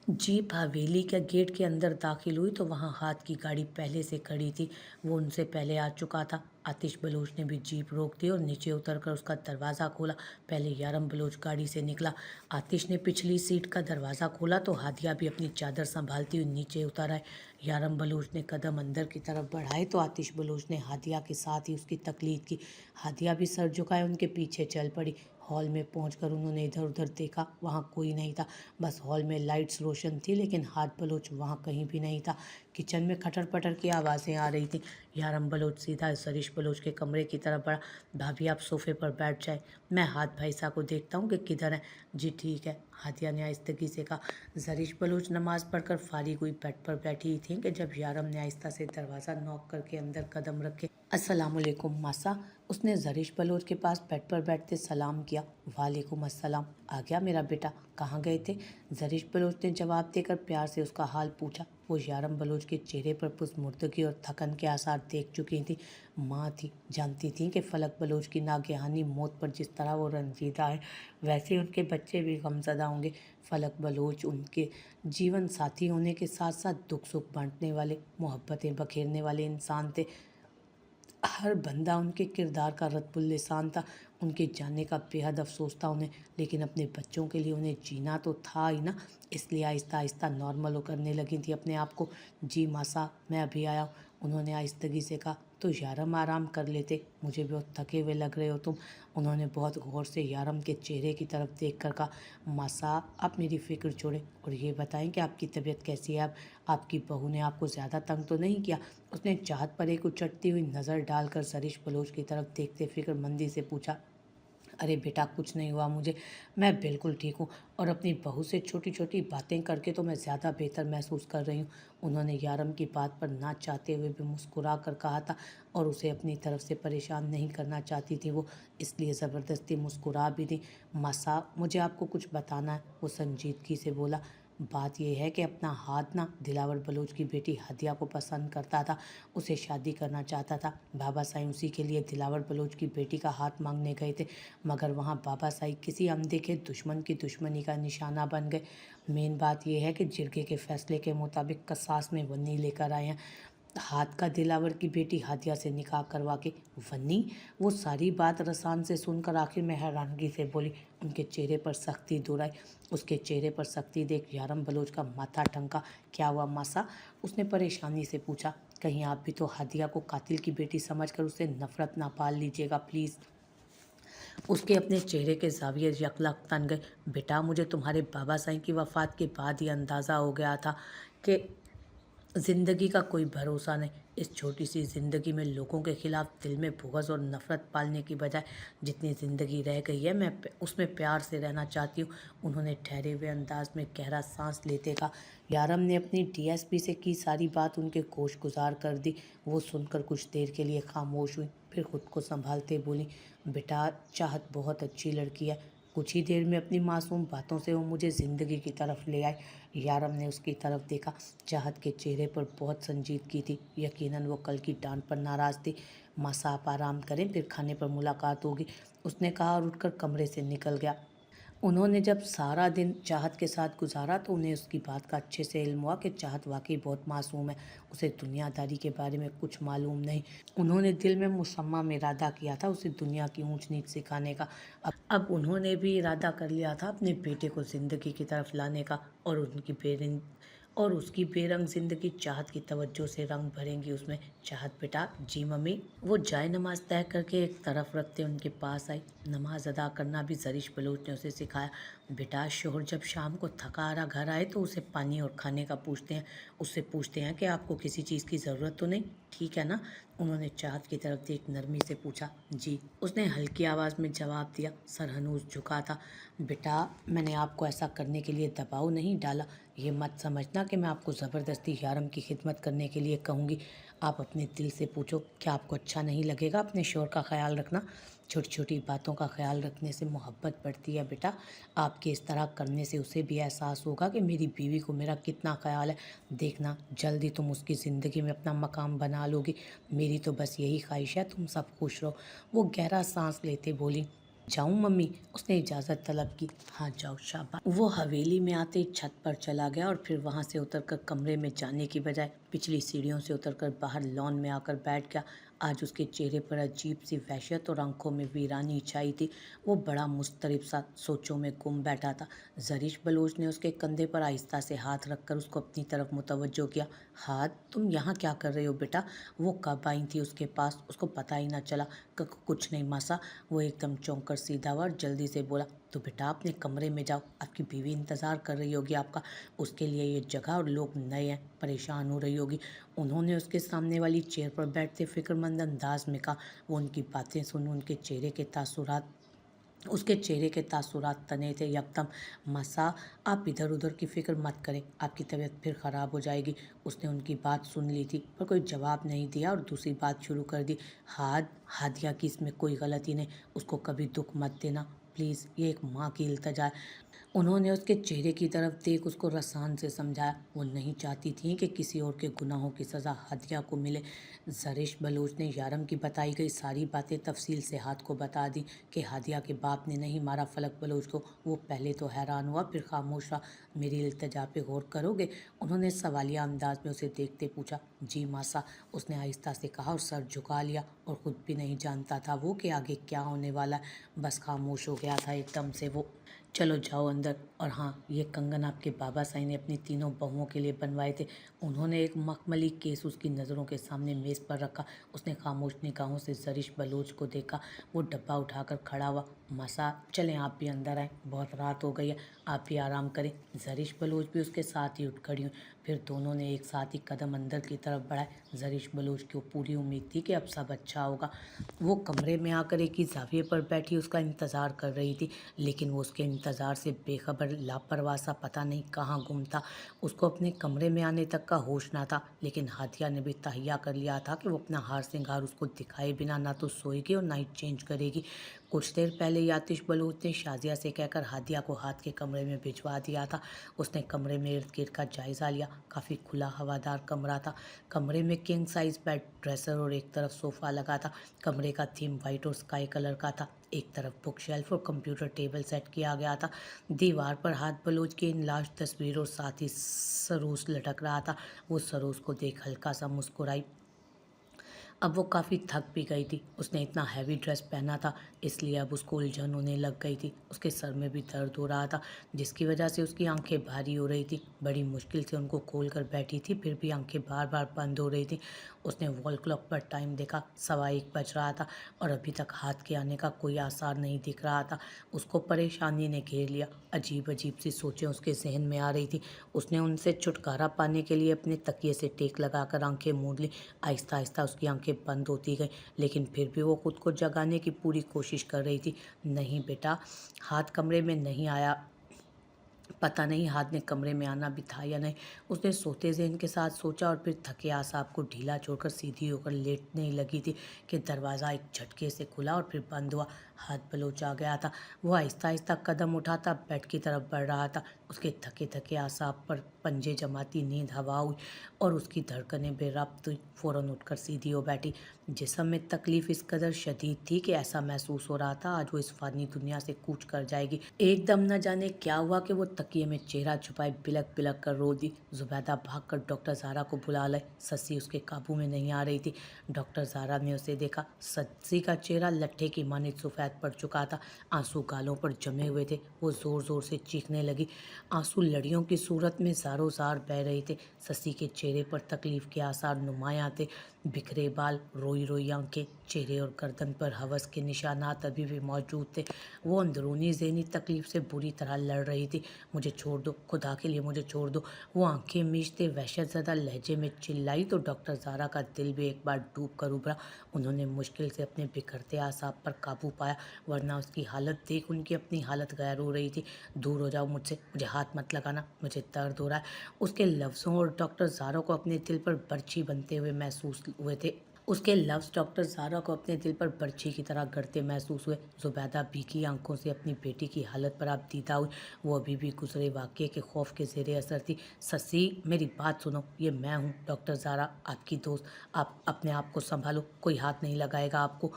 Jeep हवेली के gate के अंदर दाखिल हुई तो वहां हाथ की गाड़ी पहले से खड़ी थी। वो उनसे पहले आ चुका था। आतिश बलूच ने भी जीप रोक दी और नीचे उतरकर उसका दरवाज़ा खोला। पहले यारम बलूच गाड़ी से निकला। आतिश ने पिछली सीट का दरवाज़ा खोला तो हादिया भी अपनी चादर संभालती हुई नीचे उतर आए। यारम बलूच ने कदम अंदर की तरफ बढ़ाए तो आतिश बलूच ने हादिया के साथ ही उसकी तकलीद की। हादिया भी सर झुकाए उनके पीछे चल पड़ी। हॉल में पहुंचकर उन्होंने इधर उधर देखा, वहाँ कोई नहीं था। बस हॉल में लाइट्स रोशन थी लेकिन हाथ बलोच वहाँ कहीं भी नहीं था। किचन में खटर पटर की आवाज़ें आ रही थी। यारम बलोच सीधा सरिश बलोच के कमरे की तरफ बढ़ा। भाभी आप सोफे पर बैठ जाए, मैं हाथ भाई साहब को देखता हूँ कि किधर है। जी ठीक है, हादिया ने आहिस्तगी से कहा। जरिश बलोच नमाज पढ़कर फारिग हुई बेड पर बैठी थी कि जब यारम ने आहिस्ता से दरवाज़ा नॉक करके अंदर कदम रखे। अस्सलामुअलैकुम मासा, उसने जरिश बलोच के पास बेड पर बैठते सलाम किया। वालेकुम अस्सलाम। आ गया मेरा बेटा, कहाँ गए थे? जरिश बलोच ने जवाब देकर प्यार से उसका हाल पूछा। वो यारम बलोच के चेहरे पर पुरमुर्दगी और थकन के आसार देख चुकी थी। माँ थी, जानती थी कि फलक बलोच की नागहानी मौत पर जिस तरह वो रंजीदा है वैसे ही उनके बच्चे भी गमज़दा होंगे। फलक बलोच उनके जीवन साथी होने के साथ साथ दुख सुख बांटने वाले, मोहब्बतें बखेरने वाले इंसान थे। हर बंदा उनके किरदार का रद्दुल लिसान था। उनके जाने का बेहद अफसोस था उन्हें, लेकिन अपने बच्चों के लिए उन्हें जीना तो था ही ना। इसलिए आहिस्ता आहिस्ता नॉर्मल करने लगी थी अपने आप को। जी मासा, मैं अभी आया हूँ, उन्होंने आहिस्तगी से कहा। तो यारम आराम कर लेते, मुझे बहुत थके हुए लग रहे हो तुम। उन्होंने बहुत गौर से यारम के चेहरे की तरफ देख कर कहा। मासा आप मेरी फ़िक्र छोड़ें और ये बताएं कि आपकी तबीयत कैसी है। अब आपकी बहू ने आपको ज़्यादा तंग तो नहीं किया? उसने चाहत पर एक उचटती हुई नज़र डालकर सरिश बलोच की तरफ देखते फिक्रमंदी से पूछा। अरे बेटा कुछ नहीं हुआ मुझे, मैं बिल्कुल ठीक हूँ और अपनी बहू से छोटी छोटी बातें करके तो मैं ज़्यादा बेहतर महसूस कर रही हूँ। उन्होंने यारम की बात पर ना चाहते हुए भी मुस्कुरा कर कहा था और उसे अपनी तरफ से परेशान नहीं करना चाहती थी वो, इसलिए ज़बरदस्ती मुस्कुरा भी दी। मासा मुझे आपको कुछ बताना है, वो संजीदगी से बोला। बात यह है कि अपना हाथ ना दिलावर बलोच की बेटी हदिया को पसंद करता था, उसे शादी करना चाहता था। बाबा साईं उसी के लिए दिलावर बलोच की बेटी का हाथ मांगने गए थे, मगर वहाँ बाबा साईं किसी अनदेखे दुश्मन की दुश्मनी का निशाना बन गए। मेन बात यह है कि जिरगे के फैसले के मुताबिक कसास में वन्नी लेकर आए हैं, हाथ का दिलावर की बेटी हादिया से निकाह करवा के। वन्नी? वो सारी बात रसान से सुनकर आखिर में हैरानगी से बोली। उनके चेहरे पर सख्ती दूर आई। उसके चेहरे पर सख्ती देख यारम बलोच का माथा ठनका। क्या हुआ मासा? उसने परेशानी से पूछा। कहीं आप भी तो हादिया को कातिल की बेटी समझकर उससे नफरत ना पाल लीजिएगा प्लीज़। उसके अपने चेहरे के ज़ाविये यकलक तन गए। बेटा मुझे तुम्हारे बाबा साईं की वफ़ात के बाद ही अंदाज़ा हो गया था कि ज़िंदगी का कोई भरोसा नहीं। इस छोटी सी ज़िंदगी में लोगों के खिलाफ दिल में भुगस और नफ़रत पालने की बजाय जितनी ज़िंदगी रह गई है मैं उसमें प्यार से रहना चाहती हूँ। उन्होंने ठहरे हुए अंदाज में गहरा सांस लेते कहा। यारम ने अपनी डीएसपी से की सारी बात उनके गोश गुजार कर दी। वो सुनकर कुछ देर के लिए खामोश हुई, फिर खुद को संभालते बोली। बेटा चाहत बहुत अच्छी लड़की है, कुछ ही देर में अपनी मासूम बातों से वो मुझे ज़िंदगी की तरफ ले आए। यारम ने उसकी तरफ देखा। चाहत के चेहरे पर बहुत संजीदगी थी, यकीनन वो कल की डांट पर नाराज़ थी। मासा आप आराम करें, फिर खाने पर मुलाकात होगी, उसने कहा और उठकर कमरे से निकल गया। उन्होंने जब सारा दिन चाहत के साथ गुजारा तो उन्हें उसकी बात का अच्छे से इल्म हुआ कि चाहत वाकई बहुत मासूम है, उसे दुनियादारी के बारे में कुछ मालूम नहीं। उन्होंने दिल में मुसम्मा में इरादा किया था उसे दुनिया की ऊंच नीच सिखाने का। अब उन्होंने भी इरादा कर लिया था अपने बेटे को ज़िंदगी की तरफ लाने का, और उसकी बेरंग ज़िंदगी चाहत की तवज्जो से रंग भरेंगी उसमें। चाहत बेटा। जी मम्मी। वो जाए नमाज तय करके एक तरफ रखते उनके पास आई। नमाज अदा करना भी जरिश बलोच ने उसे सिखाया। बेटा शोहर जब शाम को थका हारा घर आए तो उसे पानी और खाने का पूछते हैं, उससे पूछते हैं कि आपको किसी चीज़ की ज़रूरत तो नहीं, ठीक है ना? उन्होंने चाहत की तरफ देख नरमी से पूछा। जी, उसने हल्की आवाज़ में जवाब दिया। सर हनूज झुका था। बेटा मैंने आपको ऐसा करने के लिए दबाव नहीं डाला, ये मत समझना कि मैं आपको ज़बरदस्ती यारम की खिदमत करने के लिए कहूँगी। आप अपने दिल से पूछो, क्या आपको अच्छा नहीं लगेगा अपने शोहर का ख्याल रखना? छोटी छोटी बातों का ख्याल रखने से मोहब्बत बढ़ती है बेटा। आपके इस तरह करने से उसे भी एहसास होगा कि मेरी बीवी को मेरा कितना ख्याल है। देखना जल्दी तुम उसकी ज़िंदगी में अपना मकाम बना लोगी। मेरी तो बस यही ख्वाहिश है तुम सब खुश रहो। वो गहरा सांस लेते बोली। जाऊं मम्मी? उसने इजाज़त तलब की। हाँ जाओ शाबाश। वो हवेली में आते ही छत पर चला गया और फिर वहां से उतरकर कमरे में जाने की बजाय पिछली सीढ़ियों से उतरकर बाहर लॉन में आकर बैठ गया। आज उसके चेहरे पर अजीब सी वहशत और आंखों में वीरानी छाई थी। वो बड़ा मुस्तरिब सा सोचों में गुम बैठा था। जरीश बलोच ने उसके कंधे पर आहिस्ता से हाथ रखकर उसको अपनी तरफ मुतवज्जो किया। हाथ, तुम यहाँ क्या कर रहे हो बेटा? वो कब आई थी उसके पास, उसको पता ही ना चला। कुछ नहीं मासा। वो एकदम चौंक कर सीधा हुआ और जल्दी से बोला, तो बेटा अपने कमरे में जाओ, आपकी बीवी इंतज़ार कर रही होगी आपका। उसके लिए ये जगह और लोग नए हैं, परेशान हो रही होगी। उन्होंने उसके सामने वाली चेयर पर बैठते फिक्रमंद अंदाज में कहा। वो उनकी बातें सुन उसके चेहरे के तासुरात तने थे यकदम। मसा, आप इधर उधर की फिक्र मत करें, आपकी तबीयत फिर ख़राब हो जाएगी। उसने उनकी बात सुन ली थी पर कोई जवाब नहीं दिया और दूसरी बात शुरू कर दी। हादिया की इसमें कोई गलती नहीं, उसको कभी दुख मत देना प्लीज़, ये एक माँ की इल्तजा है। उन्होंने उसके चेहरे की तरफ देख उसको रसान से समझाया। वो नहीं चाहती थी कि किसी और के गुनाहों की सज़ा हादिया को मिले। जरीश बलोच ने यारम की बताई गई सारी बातें तफसील से हाथ को बता दी कि हादिया के बाप ने नहीं मारा फलक बलोच को। वो पहले तो हैरान हुआ फिर खामोश रहा। मेरी इल्तजा पे गौर करोगे? उन्होंने सवालिया अंदाज में उसे देखते पूछा। जी मासा, उसने आहिस्ता से कहा और सर झुका लिया और ख़ुद भी नहीं जानता था वो कि आगे क्या होने वाला है। बस खामोश हो गया था एकदम से वो। चलो जाओ अंदर। और हाँ, ये कंगन आपके बाबा साईं ने अपनी तीनों बहुओं के लिए बनवाए थे। उन्होंने एक मखमली केस उसकी नज़रों के सामने मेज़ पर रखा। उसने खामोश निगाहों से जरीश बलोच को देखा। वो डब्बा उठाकर खड़ा हुआ। मसा, चलें आप भी अंदर आएँ, बहुत रात हो गई है, आप भी आराम करें। जरीश बलोच भी उसके साथ ही उठ खड़ी हुई। फिर दोनों ने एक साथ ही कदम अंदर की तरफ बढ़ाए। जरीश बलोच को पूरी उम्मीद थी कि अब सब अच्छा होगा। वो कमरे में आकर एक ही ज़ाविये पर बैठी उसका इंतज़ार कर रही थी, लेकिन वो उसके इंतज़ार से बेखबर लापरवाह सा पता नहीं कहाँ गुम था। उसको अपने कमरे में आने तक का होश ना था, लेकिन हादिया ने भी तहैया कर लिया था कि वो अपना हार श्रृंगार उसको दिखाए बिना ना तो सोएगी और ना ही चेंज करेगी। कुछ देर पहले ही आतिश बलूच ने शाजिया से कहकर हादिया को हाथ के कमरे में भिजवा दिया था। उसने कमरे में इर्द गिर्द का जायज़ा लिया। काफ़ी खुला हवादार कमरा था। कमरे में किंग साइज बेड, ड्रेसर और एक तरफ सोफ़ा लगा था। कमरे का थीम वाइट और स्काई कलर का था। एक तरफ बुक शेल्फ और कंप्यूटर टेबल सेट किया गया था। दीवार पर हाथ बलोच की इन लाश तस्वीर और साथ ही सरोस लटक रहा था। वो सरोस को देख हल्का सा मुस्कुराई। अब वो काफ़ी थक भी गई थी। उसने इतना हैवी ड्रेस पहना था, इसलिए अब उसको उलझन होने लग गई थी। उसके सर में भी दर्द हो रहा था, जिसकी वजह से उसकी आंखें भारी हो रही थी। बड़ी मुश्किल से उनको खोल कर बैठी थी, फिर भी आंखें बार बार बंद हो रही थी। उसने वॉल क्लॉक पर टाइम देखा, 1:15 बज रहा था और अभी तक हाथ के आने का कोई आसार नहीं दिख रहा था। उसको परेशानी ने घेर लिया। अजीब अजीब सी सोचें उसके जहन में आ रही थी। उसने उनसे छुटकारा पाने के लिए अपने तकिए से टेक लगाकर आंखें मूंद ली। आहिस्ता आहिस्ता उसकी आंखें बंद होती गई, लेकिन फिर भी वो खुद को जगाने की पूरी कोशिश कर रही थी। नहीं बेटा, हाथ कमरे में नहीं आया। पता नहीं हाथ ने कमरे में आना भी था या नहीं। उसने सोते ज़हन के साथ सोचा और फिर थके आसाब को ढीला छोड़कर सीधी होकर लेटने लगी थी कि दरवाज़ा एक झटके से खुला और फिर बंद हुआ। हाथ बलोच आ गया था। वो आहिस्ता आहिस्ता कदम उठाता बेड की तरफ बढ़ रहा था। उसके थके थके आसाब पर पंजे जमाती नींद हवा हुई और उसकी धड़कनें बेरब्त हुई। फ़ौरन उठकर सीधी हो बैठी। जिस्म में तकलीफ़ इस कदर शदीद थी कि ऐसा महसूस हो रहा था आज वो इस फ़ानी दुनिया से कूच कर जाएगी। एकदम न जाने क्या हुआ कि वो तकिए में चेहरा छुपाए बिलक बिलक कर रो दी। जुबैदा भागकर डॉक्टर ज़ारा को बुला लाई। सस्सी उसके काबू में नहीं आ रही थी। डॉक्टर ज़ारा ने उसे देखा। सस्सी का चेहरा लट्ठे की मानित सफ़ेद पड़ चुका था। आंसू गालों पर जमे हुए थे। वो ज़ोर ज़ोर से चीखने लगी। आंसू लड़ियों की सूरत में ज़ारों ज़ार बह रहे थे। सस्सी के चेहरे पर तकलीफ़ के आसार नुमायाँ थे। बिखरे बाल, रोई रोई आंखें, चेहरे और गर्दन पर हवस के निशानात अभी भी मौजूद थे। वो अंदरूनी ज़हनी तकलीफ़ से बुरी तरह लड़ रही थी। मुझे छोड़ दो, खुदा के लिए मुझे छोड़ दो। वो आंखें मीचते वहशत ज़दा लहजे में चिल्लाई तो डॉक्टर ज़ारा का दिल भी एक बार डूब कर उभरा। उन्होंने मुश्किल से अपने बिखरते आसाब पर काबू पाया, वरना उसकी हालत देख उनकी अपनी हालत गैर हो रही थी। दूर हो जाओ मुझसे, मुझे हाथ मत लगाना, मुझे दर्द हो रहा है। उसके लफ्ज़ों और डॉक्टर ज़ारा को अपने दिल पर बर्छी बनते हुए महसूस हुए थे। उसके लफ्ज़ डॉक्टर ज़ारा को अपने दिल पर बर्छी की तरह गड़ते महसूस हुए। जुबैदा भीगी आंखों से अपनी बेटी की हालत पर आप दीदा हुई। वो अभी भी गुजरे वाक़ये के खौफ के ज़ेरे असर थी। सस्सी, मेरी बात सुनो, ये मैं हूँ डॉक्टर ज़ारा, आपकी दोस्त। आप अपने आप को संभालो, कोई हाथ नहीं लगाएगा आपको।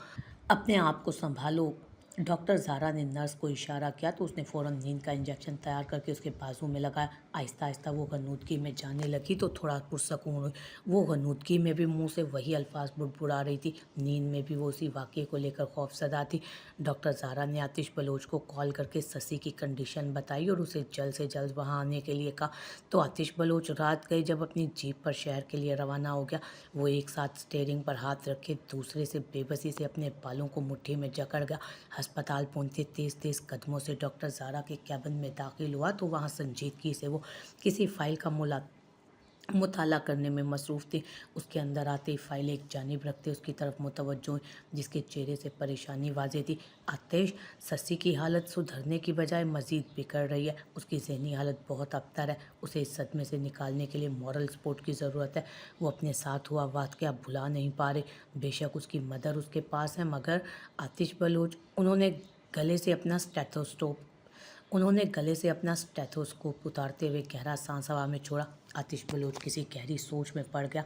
अपने आप को संभालो। डॉक्टर ज़ारा ने नर्स को इशारा किया तो उसने फ़ौरन नींद का इंजेक्शन तैयार करके उसके बाजू में लगाया। आहिस्ता आहिस्ता वो गनूदगी में जाने लगी तो थोड़ा पुरसकून हुई। वो गनूदगी में भी मुंह से वही अल्फाज बुड़बुड़ा रही थी, नींद में भी वो उसी वाक़ये को लेकर खौफज़दा थी। डॉक्टर ज़ारा ने आतिश बलोच को कॉल करके शशि की कंडीशन बताई और उसे जल्द से जल्द वहाँ आने के लिए कहा। तो आतिश बलोच रात गए जब अपनी जीप पर शहर के लिए रवाना हो गया। वो एक साथ स्टीयरिंग पर हाथ रखे दूसरे से बेबसी से अपने बालों को मुट्ठी में जकड़ गया। अस्पताल पहुंचते तेज़ तेज़ कदमों से डॉक्टर ज़ारा के कैबिन में दाखिल हुआ तो वहाँ संजीदगी से वो किसी फाइल का मुताला करने में मसरूफ़ थी। उसके अंदर आते ही फाइल एक जानिब रखते उसकी तरफ मुतवज्जो हुई, जिसके चेहरे से परेशानी वाज़ेह थी। आतिश, शशि की हालत सुधरने की बजाय मज़ीद बिगड़ रही है। उसकी ज़हनी हालत बहुत अबतर है। उसे इस सदमे से निकालने के लिए मॉरल सपोर्ट की ज़रूरत है। वो अपने साथ हुआ वाक़या भुला नहीं पा रही। बेशक उसकी मदर उसके पास है, मगर आतिश बलोच उन्होंने गले से अपना स्टेथोस्कोप उतारते हुए गहरा सांस हवा में छोड़ा। आतिश बलोच किसी गहरी सोच में पड़ गया।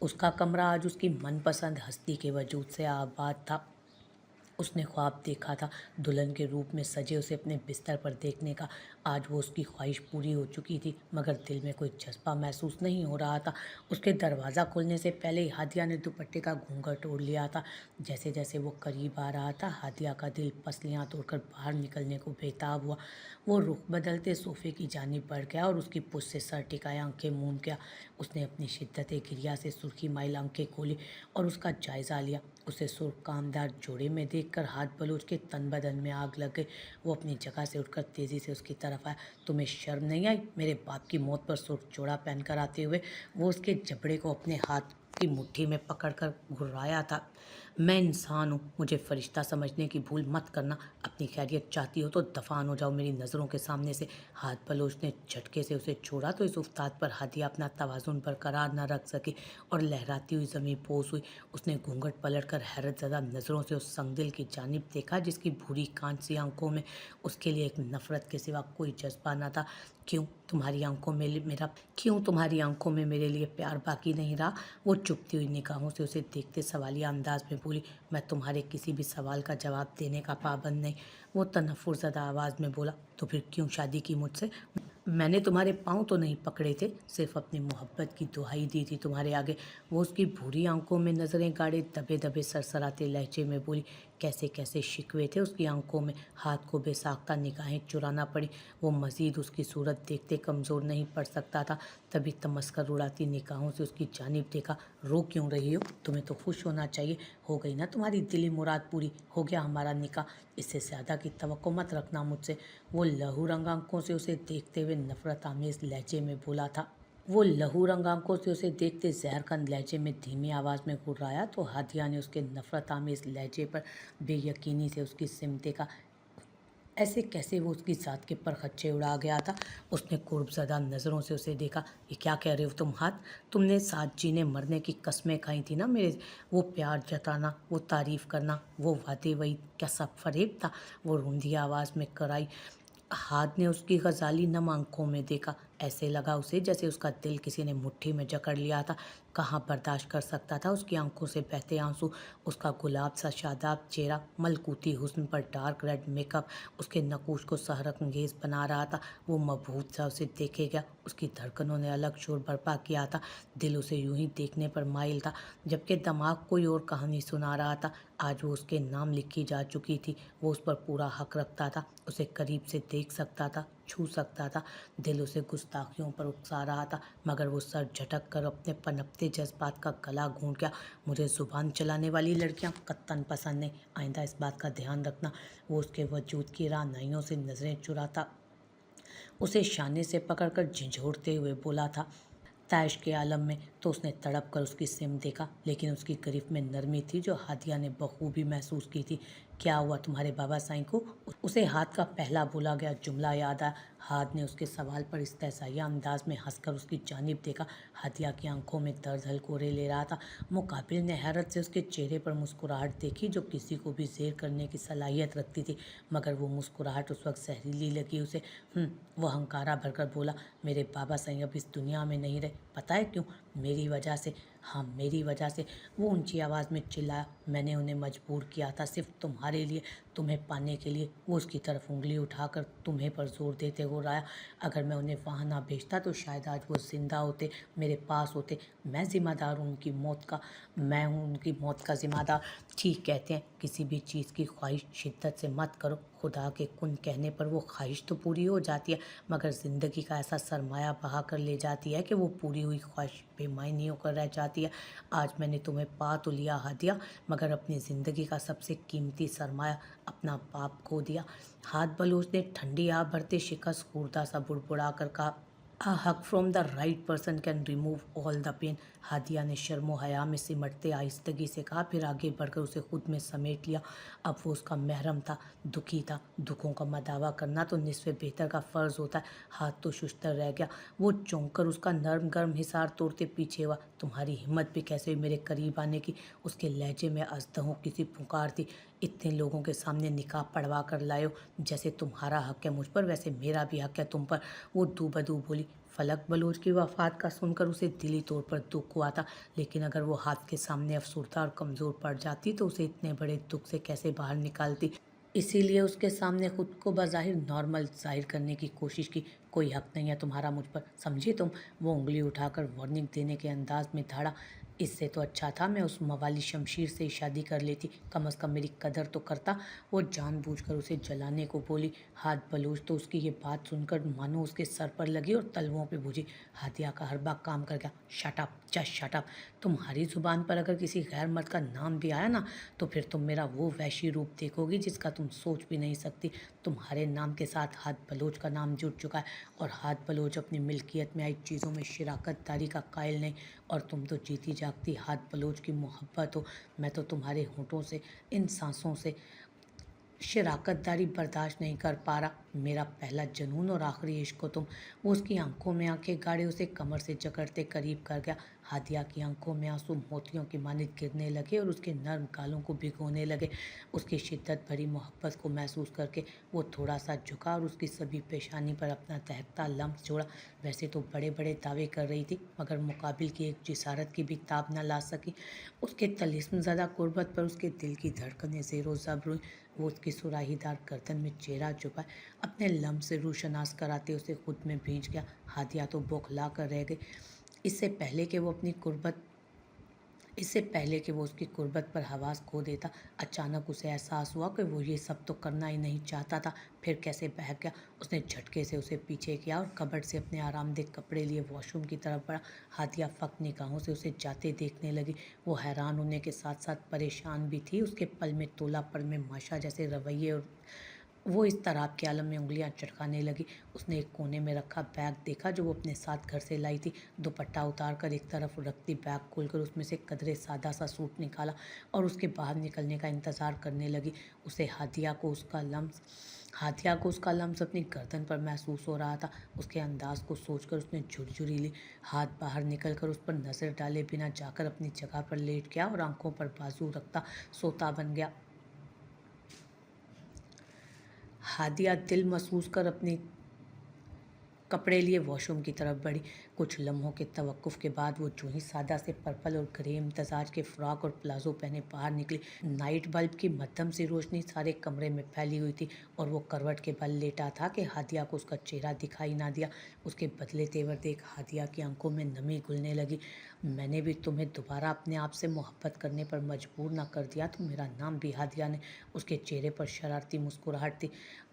उसका कमरा आज उसकी मनपसंद हस्ती के वजूद से आबाद था। उसने ख्वाब देखा था दुल्हन के रूप में सजे उसे अपने बिस्तर पर देखने का। आज वो उसकी ख्वाहिश पूरी हो चुकी थी, मगर दिल में कोई जज्बा महसूस नहीं हो रहा था। उसके दरवाज़ा खोलने से पहले ही हादिया ने दुपट्टे का घूंघट ओढ़ लिया था। जैसे जैसे वो करीब आ रहा था, हादिया का दिल पसलियाँ तोड़कर बाहर निकलने को बेताब हुआ। वो रुख बदलते सोफे की जानिब बढ़ गया और उसकी पुश्त से सर टिकाए आंखें मूंद गया। उसने अपनी शिद्दत गिरिया से सुर्खी माइल आंखें खोली और उसका जायज़ा लिया। उसे सुर्ख कामदार जोड़े में देखकर हाथ बलोच के तन बदन में आग लग गई। वो अपनी जगह से उठकर तेज़ी से उसकी तरफ आया। तुम्हें शर्म नहीं आई? मेरे बाप की मौत पर सुर्ख जोड़ा पहनकर आते हुए वो उसके जबड़े को अपने हाथ की मुट्ठी में पकड़कर घुर्राया था। मैं इंसान हूँ, मुझे फरिश्ता समझने की भूल मत करना। अपनी खैरियत चाहती हो तो दफान हो जाओ मेरी नज़रों के सामने से। हाथ बलोच ने झटके से उसे छोड़ा तो इस उफ्ताद पर हादिया अपना तवाज़ुन बरकरार न रख सकी और लहराती हुई ज़मीं पोस हुई। उसने घूंघट पलटकर हैरतज़दा नज़रों से उस संगदिल की जानिब देखा जिसकी भूरी कांच सी आंखों में उसके लिए एक नफ़रत के सिवा कोई जज्बा न था। क्यों तुम्हारी आंखों में मेरे लिए प्यार बाकी नहीं रहा? वो चुभती हुई निगाहों से उसे देखते सवालिया अंदाज में बोली। मैं तुम्हारे किसी भी सवाल का जवाब देने का पाबंद नहीं। वो तनफ़ुरज़दा आवाज़ में बोला। तो फिर क्यों शादी की मुझसे? मैंने तुम्हारे पाँव तो नहीं पकड़े थे, सिर्फ अपनी मोहब्बत की दुहाई दी थी तुम्हारे आगे। वो उसकी भूरी आंखों में नज़रें गाड़े दबे दबे सरसराते लहजे में बोली। कैसे कैसे शिकवे थे उसकी आंखों में। हाथ को बेसाख्ता निगाहें चुराना पड़ी। वो मज़ीद उसकी सूरत देखते कमज़ोर नहीं पड़ सकता था। तभी तमस्कर उड़ाती निगाहों से उसकी जानिब देखा। रो क्यों रही हो? तुम्हें तो खुश होना चाहिए। हो गई ना तुम्हारी दिली मुराद पूरी, हो गया हमारा निकाह। इससे ज़्यादा की तवक्को मत रखना मुझसे। वो लहू रंग आंखों से उसे देखते हुए नफ़रत आमेज़ लहजे में बोला था। वो लहू रंग आंखों से उसे देखते जहरखंद लहजे में धीमी आवाज़ में घुर्राया तो हादिया ने उसके नफ़रत आमेज़ लहजे पर बेयकीनी से उसकी सिमत देखा। ऐसे कैसे वो उसकी ज़ात के परखच्चे उड़ा गया था। उसने कुर्बज़दा नज़रों से उसे देखा। ये क्या कह रहे हो तुम हाथ? तुमने साथ जीने मरने की कस्में खाई थी ना मेरे। वो प्यार जताना, वो तारीफ़ करना, वो वादे, वही क्या सब फ़रेब था? वो रूंधी आवाज़ में कराई। हाथ ने उसकी गजाली नम आंखों में देखा। ऐसे लगा उसे जैसे उसका दिल किसी ने मुट्ठी में जकड़ लिया था। कहाँ बर्दाश्त कर सकता था उसकी आंखों से बहते आंसू। उसका गुलाब सा शादाब चेहरा, मलकूती हुस्न पर डार्क रेड मेकअप उसके नकूश को सहरक अंगेज बना रहा था। वो मबहूत सा उसे देखे गया। उसकी धड़कनों ने अलग शोर बर्पा किया था। दिल उसे यूं ही देखने पर माइल था, जबकि दिमाग कोई और कहानी सुना रहा था। आज वो उसके नाम लिखी जा चुकी थी। वो उस पर पूरा हक रखता था। उसे करीब से देख सकता था, छू सकता था। दिल उसे गुस्ताखियों पर उकसा रहा था, मगर वो सर झटक कर अपने पनपते जज्बात का गला घूंट गया। मुझे ज़ुबान चलाने वाली लड़कियां कत्तन पसंद नहीं, आइंदा इस बात का ध्यान रखना। वो उसके वजूद की राहनुमाइयों से नज़रें चुराता उसे शाने से पकड़कर झंझोड़ते हुए बोला था। तैश के आलम में तो उसने तड़प कर उसकी सिम देखा, लेकिन उसकी गिरफ्त में नरमी थी जो हादिया ने बखूबी महसूस की थी। क्या हुआ तुम्हारे बाबा साईं को? उसे हाथ का पहला बोला गया जुमला याद आया। हाथ ने उसके सवाल पर इस्तेज़ाइया अंदाज में हंसकर उसकी जानिब देखा। हादिया की आंखों में दर्द हलकोरे ले रहा था। मुकाबिल ने हैरत से उसके चेहरे पर मुस्कुराहट देखी जो किसी को भी ज़ेर करने की सलाहियत रखती थी, मगर वो मुस्कुराहट उस वक्त जहरीली लगी उसे। वो हंकारा भरकर बोला। मेरे बाबा साईं अब इस दुनिया में नहीं रहे। पता है क्यों? मेरी वजह से। हाँ, मेरी वजह से। वो ऊंची आवाज़ में चिल्लाया। मैंने उन्हें मजबूर किया था सिर्फ तुम्हारे लिए। तुम्हें पाने के लिए। वो उसकी तरफ उंगली उठाकर तुम्हें पर जोर देते हुए राया, अगर मैं उन्हें वहाँ ना भेजता तो शायद आज वो जिंदा होते, मेरे पास होते। मैं ज़िम्मेदार हूँ उनकी मौत का, मैं हूँ उनकी मौत का ज़िम्मेदार। ठीक कहते हैं, किसी भी चीज़ की ख्वाहिश शिद्दत से मत करो, खुदा के कुन कहने पर वो ख्वाहिश तो पूरी हो जाती है, मगर ज़िंदगी का ऐसा सरमाया बहा कर ले जाती है कि वो पूरी हुई ख्वाहिश बेमायनी होकर रह जाती है। आज मैंने तुम्हें पा तो लिया हादिया, मगर अपनी ज़िंदगी का सबसे कीमती सरमाया अपना बाप खो दिया। हाथ बलोच ने ठंडी आह भरते शिकस्त खूरदा सा बुड़बुड़ा कर कहा, A hug from the right person can remove all the pain। Hadiya ने शर्मो हया में सिमटते आहिस्तगी से कहा, फिर आगे बढ़कर उसे खुद में समेट लिया। अब वो उसका महरम था, दुखी था। दुखों का मदावा करना तो निस्फ़े बेहतर का फ़र्ज़ होता है। हाथ तो शुश्तर रह गया। वो चौंक कर उसका नर्म गर्म हिसार तोड़ते पीछे हुआ। तुम्हारी हिम्मत भी कैसे हुई मेरे करीब आने की? उसके लहजे में अजदहों की सी पुकार थी। इतने लोगों के सामने निकाह पढ़वा कर लाए हो, जैसे तुम्हारा हक है मुझ पर वैसे मेरा भी हक है तुम पर। वो दूबदू बोली। फलक बलोच की वफ़ात का सुनकर उसे दिली तौर पर दुख हुआ था, लेकिन अगर वो हाथ के सामने अफसरदा और कमज़ोर पड़ जाती तो उसे इतने बड़े दुख से कैसे बाहर निकालती। इसीलिए उसके सामने खुद को बज़ाहिर नॉर्मल ज़ाहिर करने की कोशिश की। कोई हक नहीं है तुम्हारा मुझ पर, समझी तुम? वो उंगली उठाकर वार्निंग देने के अंदाज में धाड़ा। इससे तो अच्छा था मैं उस मवाली शमशीर से शादी कर लेती, कम से कम मेरी कदर तो करता। वो जानबूझकर उसे जलाने को बोली। हाथ बलूच तो उसकी ये बात सुनकर मानो उसके सर पर लगी और तलवों पे बुझी। हादिया का हर बात काम कर गया। Shut up, just shut up. तुम्हारी ज़ुबान पर अगर किसी गैर मर्द का नाम भी आया ना, तो फिर तुम मेरा वो वैशी रूप देखोगी जिसका तुम सोच भी नहीं सकती। तुम्हारे नाम के साथ हाथ बलोच का नाम जुड़ चुका है, और हाथ बलोच अपनी मिल्कियत में आई चीज़ों में शराकतदारी का कायल नहीं। और तुम तो जीती जागती हाथ बलोच की मोहब्बत हो। मैं तो तुम्हारे होंठों से, इन सांसों से शराकतदारी बर्दाश्त नहीं कर पा रहा। मेरा पहला जुनून और आखिरी इश्क हो तुम। वो उसकी आंखों में आंखें गाड़े उसे कमर से जकड़ते करीब कर गया। हादिया की आंखों में आंसू मोतियों की मानित गिरने लगे और उसके नर्म गालों को भिगोने लगे। उसकी शिद्दत भरी मोहब्बत को महसूस करके वो थोड़ा सा झुका और उसकी सभी पेशानी पर अपना दहकता लम्स छोड़ा। वैसे तो बड़े बड़े दावे कर रही थी, मगर मुकाबिल की एक जिसारत की भी ताब न ला सकी। उसके तलिस्म ज़दा कुर्बत पर उसके दिल की धड़कनें ज़ेरो ज़ब्र हुई। वो उसकी सुराहीदार गर्दन में चेहरा छुपाए अपने लम्ब से रूशनास कराते उसे खुद में भींच गया। हादिया तो बौखला कर रह गई। इससे पहले कि वो उसकी कुर्बत पर हवास खो देता, अचानक उसे एहसास हुआ कि वो ये सब तो करना ही नहीं चाहता था। फिर कैसे बहक गया। उसने झटके से उसे पीछे किया और कबर्ड से अपने आरामदेह कपड़े लिए वॉशरूम की तरफ बढ़ा। हादिया फक निगाहों से उसे जाते देखने लगी। वो हैरान होने के साथ साथ परेशान भी थी। उसके पल में तोला पल में माशा जैसे रवैये, और वो इस तराब के आलम में उंगलियां चटकाने लगी। उसने एक कोने में रखा बैग देखा जो वो अपने साथ घर से लाई थी। दुपट्टा उतार कर एक तरफ रखती बैग खोलकर उसमें से कदरे सादा सा सूट निकाला और उसके बाहर निकलने का इंतज़ार करने लगी। उसे हादिया को उसका लम्स अपनी गर्दन पर महसूस हो रहा था। उसके अंदाज को सोचकर उसने झुरझुरी ली। हाथ बाहर निकलकर उस पर नज़र डाले बिना जाकर अपनी जगह पर लेट गया और आंखों पर बाजू रखता सोता बन गया। हादिया दिल महसूस कर अपनी कपड़े लिए वॉशरूम की तरफ बढ़ी। कुछ लम्हों के तवक्कुफ़ के बाद वो जो ही सादा से पर्पल और ग्रे इम्तजाज के फ्रॉक और प्लाजो पहने बाहर निकली। नाइट बल्ब की मध्यम सी रोशनी सारे कमरे में फैली हुई थी और वो करवट के बल लेटा था कि हादिया को उसका चेहरा दिखाई ना दिया। उसके बदले तेवर देख हादिया की आंखों में नमी घुलने लगी। मैंने भी तुम्हें दोबारा अपने आप से मोहब्बत करने पर मजबूर ना कर दिया तो मेरा नाम भी हादिया ने। उसके चेहरे पर शरारती मुस्कुराहट थी।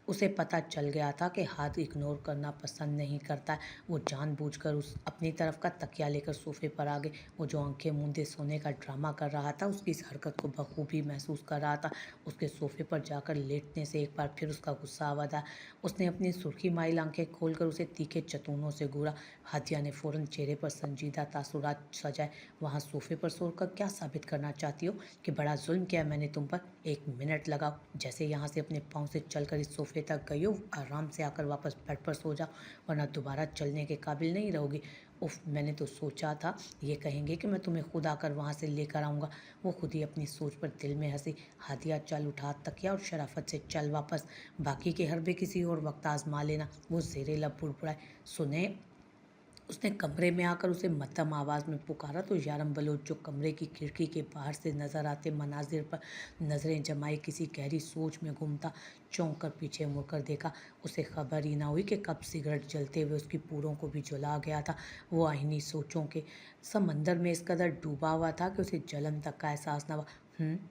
उसे पता चल गया था कि हाथ इग्नोर करना पसंद नहीं करता है। वो जानबूझकर उस अपनी तरफ का तकिया लेकर सोफे पर आ गई। वो जो आंखें मूंदे सोने का ड्रामा कर रहा था उसकी इस हरकत को बखूबी महसूस कर रहा था। उसके सोफे पर जाकर लेटने से एक बार फिर उसका गुस्सा आवाज़ आया। उसने अपनी सुर्खी माइल आंखें खोलकर उसे तीखे चतूनों से घूरा। हादिया ने फ़ौरन चेहरे पर संजीदा तासुरात सजाए। वहाँ सोफे पर सोकर क्या साबित करना चाहती हो कि बड़ा जुल्म किया मैंने तुम पर? 1 मिनट लगाओ, जैसे यहाँ से अपने पाँव से चलकर इस सोफे तक गई हो आराम से आकर वापस बेड पर सो जाओ, वरना दोबारा चलने के काबिल नहीं रहोगी। उफ, मैंने तो सोचा था ये कहेंगे कि मैं तुम्हें खुद आकर वहाँ से लेकर आऊँगा। वो खुद ही अपनी सोच पर दिल में हंसी। हादिया चल उठा तकिया और शराफत से चल वापस। बाकी के हरबे किसी और वक्त आजमा लेना। वो ज़ेरे लब बुड़बुड़ाए। उसने कमरे में आकर उसे मध्यम आवाज़ में पुकारा तो यारम बलोच, जो कमरे की खिड़की के बाहर से नजर आते मनाजिर पर नज़रें जमाए किसी गहरी सोच में गुम था, चौंक कर पीछे मुड़कर देखा। उसे खबर ही ना हुई कि कब सिगरेट जलते हुए उसकी पूरों को भी जला गया था। वो आईनी सोचों के समंदर में इस कदर डूबा हुआ था कि उसे जलन तक का एहसास न हुआ।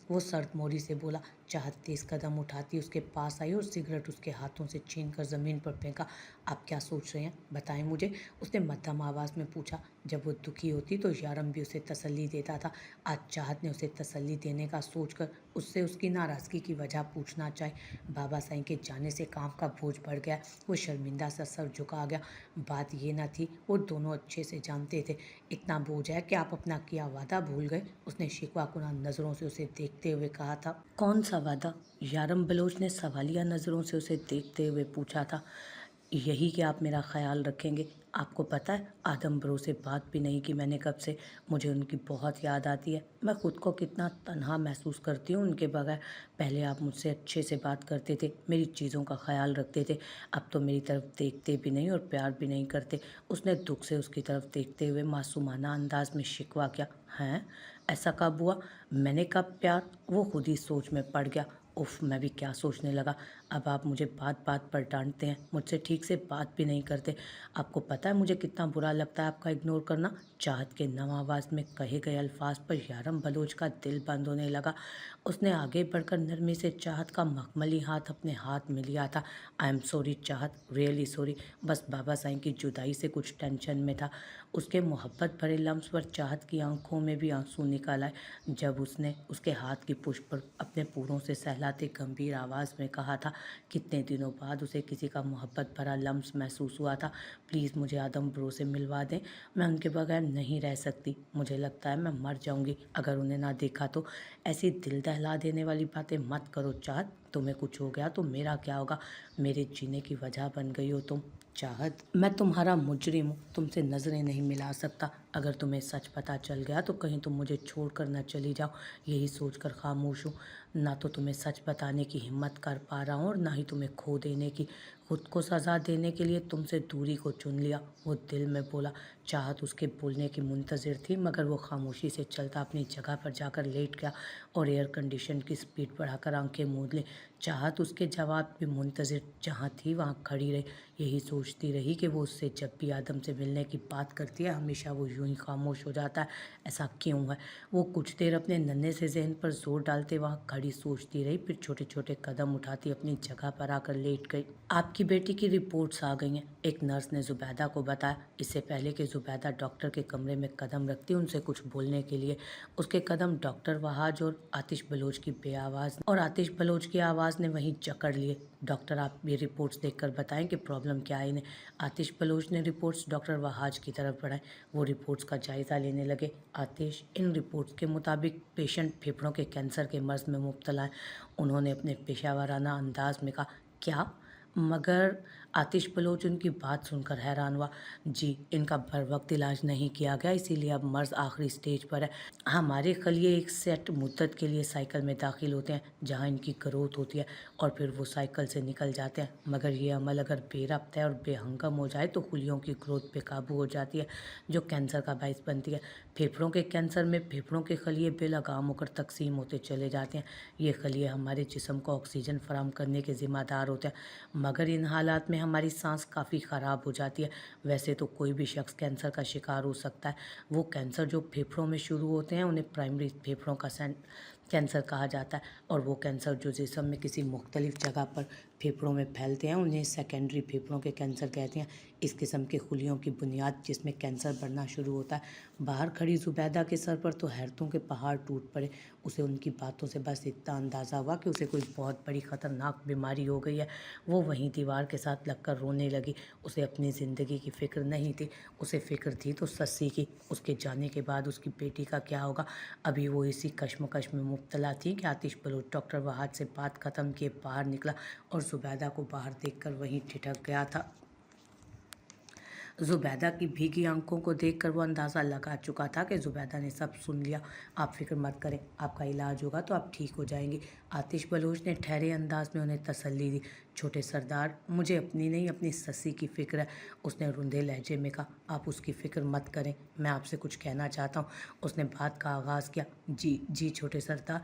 वो सर्द मोरी से बोला। चाहत तेज कदम उठाती उसके पास आई और सिगरेट उसके हाथों से छीनकर ज़मीन पर फेंका। आप क्या सोच रहे हैं, बताएं मुझे, उसने मध्यम आवाज़ में पूछा। जब वो दुखी होती तो यारम भी उसे तसल्ली देता था। आज चाहत ने उसे तसल्ली देने का सोचकर उससे उसकी नाराज़गी की वजह पूछना चाही। बाबा साईं के जाने से काम का बोझ बढ़ गया। वो शर्मिंदा सा सर झुका गया। बात ये न थी, वो दोनों अच्छे से जानते थे, इतना बोझ है कि आप अपना किया वादा भूल गए। उसने शिकवा कुना नज़रों से उसे देखते हुए कहा था। कौन सा वादा? यारम बलोच ने सवालिया नज़रों से उसे देखते हुए पूछा था। यही कि आप मेरा ख्याल रखेंगे। आपको पता है, आदम ब्रो से बात भी नहीं की मैंने कब से। मुझे उनकी बहुत याद आती है। मैं खुद को कितना तन्हा महसूस करती हूँ उनके बगैर। पहले आप मुझसे अच्छे से बात करते थे, मेरी चीज़ों का ख्याल रखते थे। अब तो मेरी तरफ देखते भी नहीं और प्यार भी नहीं करते। उसने दुख से उसकी तरफ देखते हुए मासूमाना अंदाज में शिकवा किया। हैं, ऐसा कब हुआ? मैंने कब प्यार? वो खुद ही सोच में पड़ गया। उफ, मैं भी क्या सोचने लगा। अब आप मुझे बात बात पर डांटते हैं, मुझसे ठीक से बात भी नहीं करते। आपको पता है मुझे कितना बुरा लगता है आपका इग्नोर करना। चाहत के नम आवाज़ में कहे गए अल्फाज पर यारम बलोच का दिल बंद होने लगा। उसने आगे बढ़कर नरमी से चाहत का मखमली हाथ अपने हाथ में लिया था। आई एम सॉरी चाहत, रियली सॉरी। बस बाबा साईं की जुदाई से कुछ टेंशन में था। उसके मोहब्बत भरे लम्स पर चाहत की आंखों में भी आंसू निकल आए जब उसने उसके हाथ की पुष्प पर अपने पूरों से सहलाते गंभीर आवाज़ में कहा था। कितने दिनों बाद उसे किसी का मोहब्बत भरा लम्स महसूस हुआ था। प्लीज़ मुझे आदम ब्रो से मिलवा दें, मैं उनके बगैर नहीं रह सकती। मुझे लगता है मैं मर जाऊंगी अगर उन्हें ना देखा तो। ऐसी दिल दहला देने वाली बातें मत करो चाहत। तुम्हें कुछ हो गया तो मेरा क्या होगा? मेरे जीने की वजह बन गई हो तुम। चाहत, मैं तुम्हारा मुजरिम हूँ, तुमसे नज़रें नहीं मिला सकता। अगर तुम्हें सच पता चल गया तो कहीं तुम मुझे छोड़कर न चली जाओ, यही सोचकर खामोश हूँ। ना तो तुम्हें सच बताने की हिम्मत कर पा रहा हूँ और ना ही तुम्हें खो देने की। खुद को सज़ा देने के लिए तुमसे दूरी को चुन लिया, वो दिल में बोला। चाहत उसके बोलने की मुंतज़िर थी मगर वो खामोशी से चलता अपनी जगह पर जाकर लेट गया और एयर कंडीशन की स्पीड बढ़ाकर आंखें मूंद ली। चाहत उसके जवाब की मुंतज़िर जहाँ थी वहाँ खड़ी रही, यही सोचती रही कि वो उससे जब भी आदम से मिलने की बात करती है हमेशा वो यूं ही खामोश हो जाता है। ऐसा क्यों है? वो कुछ देर अपने नन्हे से जहन पर जोर डालते वहाँ खड़ी सोचती रही, फिर छोटे छोटे कदम उठाती अपनी जगह पर आकर लेट गई। आपकी बेटी की रिपोर्ट्स आ गई हैं, एक नर्स ने जुबैदा को बताया। इससे पहले कि जुबैदा डॉक्टर के कमरे में कदम रखती उनसे कुछ बोलने के लिए, उसके कदम डॉक्टर वहाज और आतिश बलोच की बेआवाज़ और आतिश बलोच की आवाज़ ने वहीं जकड़ लिए। डॉक्टर, आप ये रिपोर्ट्स देखकर बताएं कि प्रॉब्लम क्या है इन्हें। आतिश बलोच ने रिपोर्ट्स डॉक्टर वहाज की तरफ बढ़ाई। वो रिपोर्ट्स का जायज़ा लेने लगे। आतिश, इन रिपोर्ट्स के मुताबिक पेशेंट फेफड़ों के कैंसर के मर्ज में मुब्तला है, उन्होंने अपने पेशावराना अंदाज में कहा। क्या? मगर आतिश बलोच उनकी बात सुनकर हैरान हुआ। जी, इनका बर वक्त इलाज नहीं किया गया, इसीलिए अब मर्ज आखिरी स्टेज पर है। हमारे खलिए एक सेट मुद्दत के लिए साइकिल में दाखिल होते हैं जहां इनकी ग्रोथ होती है और फिर वो साइकिल से निकल जाते हैं। मगर ये अमल अगर बेरब्त है और बेहंगम हो जाए तो खुलियों की ग्रोथ बेकाबू हो जाती है, जो कैंसर का बायस बनती है। फेफड़ों के कैंसर में फेफड़ों के खलिए बेलगाम होकर तकसीम होते चले जाते हैं। ये खलिए हमारे जिस्म को ऑक्सीजन फराहम करने के ज़िम्मेदार होते हैं, मगर इन हालात में हमारी सांस काफ़ी ख़राब हो जाती है। वैसे तो कोई भी शख्स कैंसर का शिकार हो सकता है। वो कैंसर जो फेफड़ों में शुरू होते हैं उन्हें प्राइमरी फेफड़ों का कैंसर कहा जाता है, और वो कैंसर जो जिस्म में किसी मुख्तलिफ जगह पर फेफड़ों में फैलते हैं उन्हें सेकेंडरी फेफड़ों के कैंसर कहते हैं। इस किस्म के खुलियों की बुनियाद जिसमें कैंसर बढ़ना शुरू होता है। बाहर खड़ी जुबैदा के सर पर तो हैरतों के पहाड़ टूट पड़े। उसे उनकी बातों से बस इतना अंदाज़ा हुआ कि उसे कोई बहुत बड़ी ख़तरनाक बीमारी हो गई है। वो वहीं दीवार के साथ लगकर रोने लगी। उसे अपनी ज़िंदगी की फ़िक्र नहीं थी, उसे फ़िक्र थी तो सस्सी की। उसके जाने के बाद उसकी बेटी का क्या होगा? अभी वो इसी कश्मकश में मुब्तला थी कि आतिश बलोच डॉक्टर वहाज से बात ख़त्म किए बाहर निकला और जुबैदा को बाहर देखकर वहीं ठिठक गया था। जुबैदा की भीगी आंखों को देखकर वो अंदाज़ा लगा चुका था कि जुबैदा ने सब सुन लिया। आप फिक्र मत करें, आपका इलाज होगा तो आप ठीक हो जाएंगी। आतिश बलोच ने ठहरे अंदाज में उन्हें तसल्ली दी। छोटे सरदार, मुझे अपनी नहीं अपनी ससी की फ़िक्र है, उसने रुंधे लहजे में कहा। आप उसकी फ़िक्र मत करें, मैं आपसे कुछ कहना चाहता हूँ, उसने बात का आगाज़ किया। जी जी छोटे सरदार,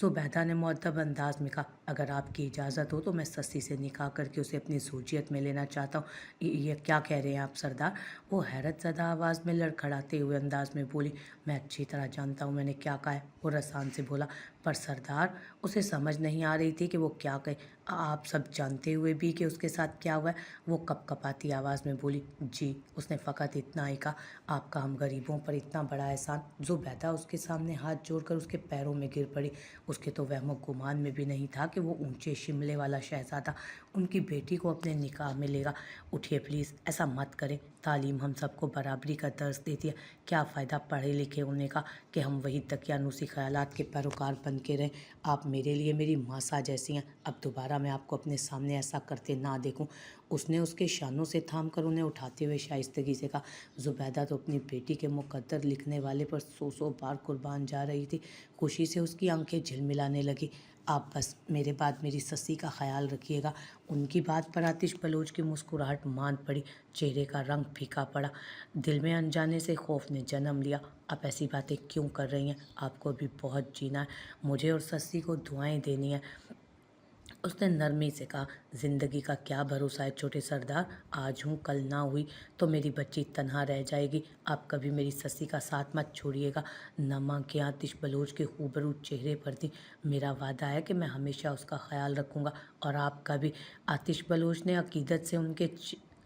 ज़ुबैदा ने मुअद्दब अंदाज में कहा। अगर आपकी इजाज़त हो तो मैं ससी से निकाह करके उसे अपनी ज़ौजियत में लेना चाहता हूँ। ये क्या कह रहे हैं आप सरदार? वो हैरत ज़दा आवाज़ में लड़खड़ाते हुए अंदाज में बोली। मैं अच्छी तरह जानता हूँ मैंने क्या कहा है, वो रसान से बोला। पर सरदार, उसे समझ नहीं आ रही थी कि वो क्या कहे। आप सब जानते हुए भी कि उसके साथ क्या हुआ है, वो कपकपाती आवाज़ में बोली। जी, उसने फ़कत इतना ही कहा। आपका हम गरीबों पर इतना बड़ा एहसान। ज़ुबैदा उसके सामने हाथ जोड़कर उसके पैरों में गिर पड़ी। उसके तो वहमो गुमान में भी नहीं था कि वो ऊंचे शिमले वाला शहज़ादा उनकी बेटी को अपने निकाह में लेगा। उठिए प्लीज़, ऐसा मत करें। तालीम हम सबको बराबरी का दर्स देती है। क्या फ़ायदा पढ़े लिखे होने का कि हम वही दकियानूसी ख़यालात के पैरोकार बन के रहें। आप मेरे लिए मेरी मासा जैसी हैं। अब दोबारा मैं आपको अपने सामने ऐसा करते ना देखूं। उसने उसके शानों से थाम कर उन्हें उठाते हुए शाइस्तगी से कहा। ज़ुबैदा तो अपनी बेटी के मुकद्दर लिखने वाले पर सौ बार कुर्बान जा रही थी। खुशी से उसकी आंखें झिलमिलाने लगी। आप बस मेरे बाद मेरी ससी का ख्याल रखिएगा। उनकी बात पर आतिश बलोच की मुस्कुराहट मान पड़ी, चेहरे का रंग फीका पड़ा। दिल में अनजाने से खौफ ने जन्म लिया। आप ऐसी बातें क्यों कर रही हैं? आपको अभी बहुत जीना है, मुझे और ससी को दुआएं देनी है। उसने नरमी से कहा। ज़िंदगी का क्या भरोसा है छोटे सरदार, आज हूँ कल ना हुई तो मेरी बच्ची तन्हा रह जाएगी। आप कभी मेरी ससी का साथ मत छोड़िएगा। नम आंखें आतिश बलोच के खूबरू चेहरे पर थी। मेरा वादा है कि मैं हमेशा उसका ख्याल रखूँगा, और आपका भी। आतिश बलोच ने अकीदत से उनके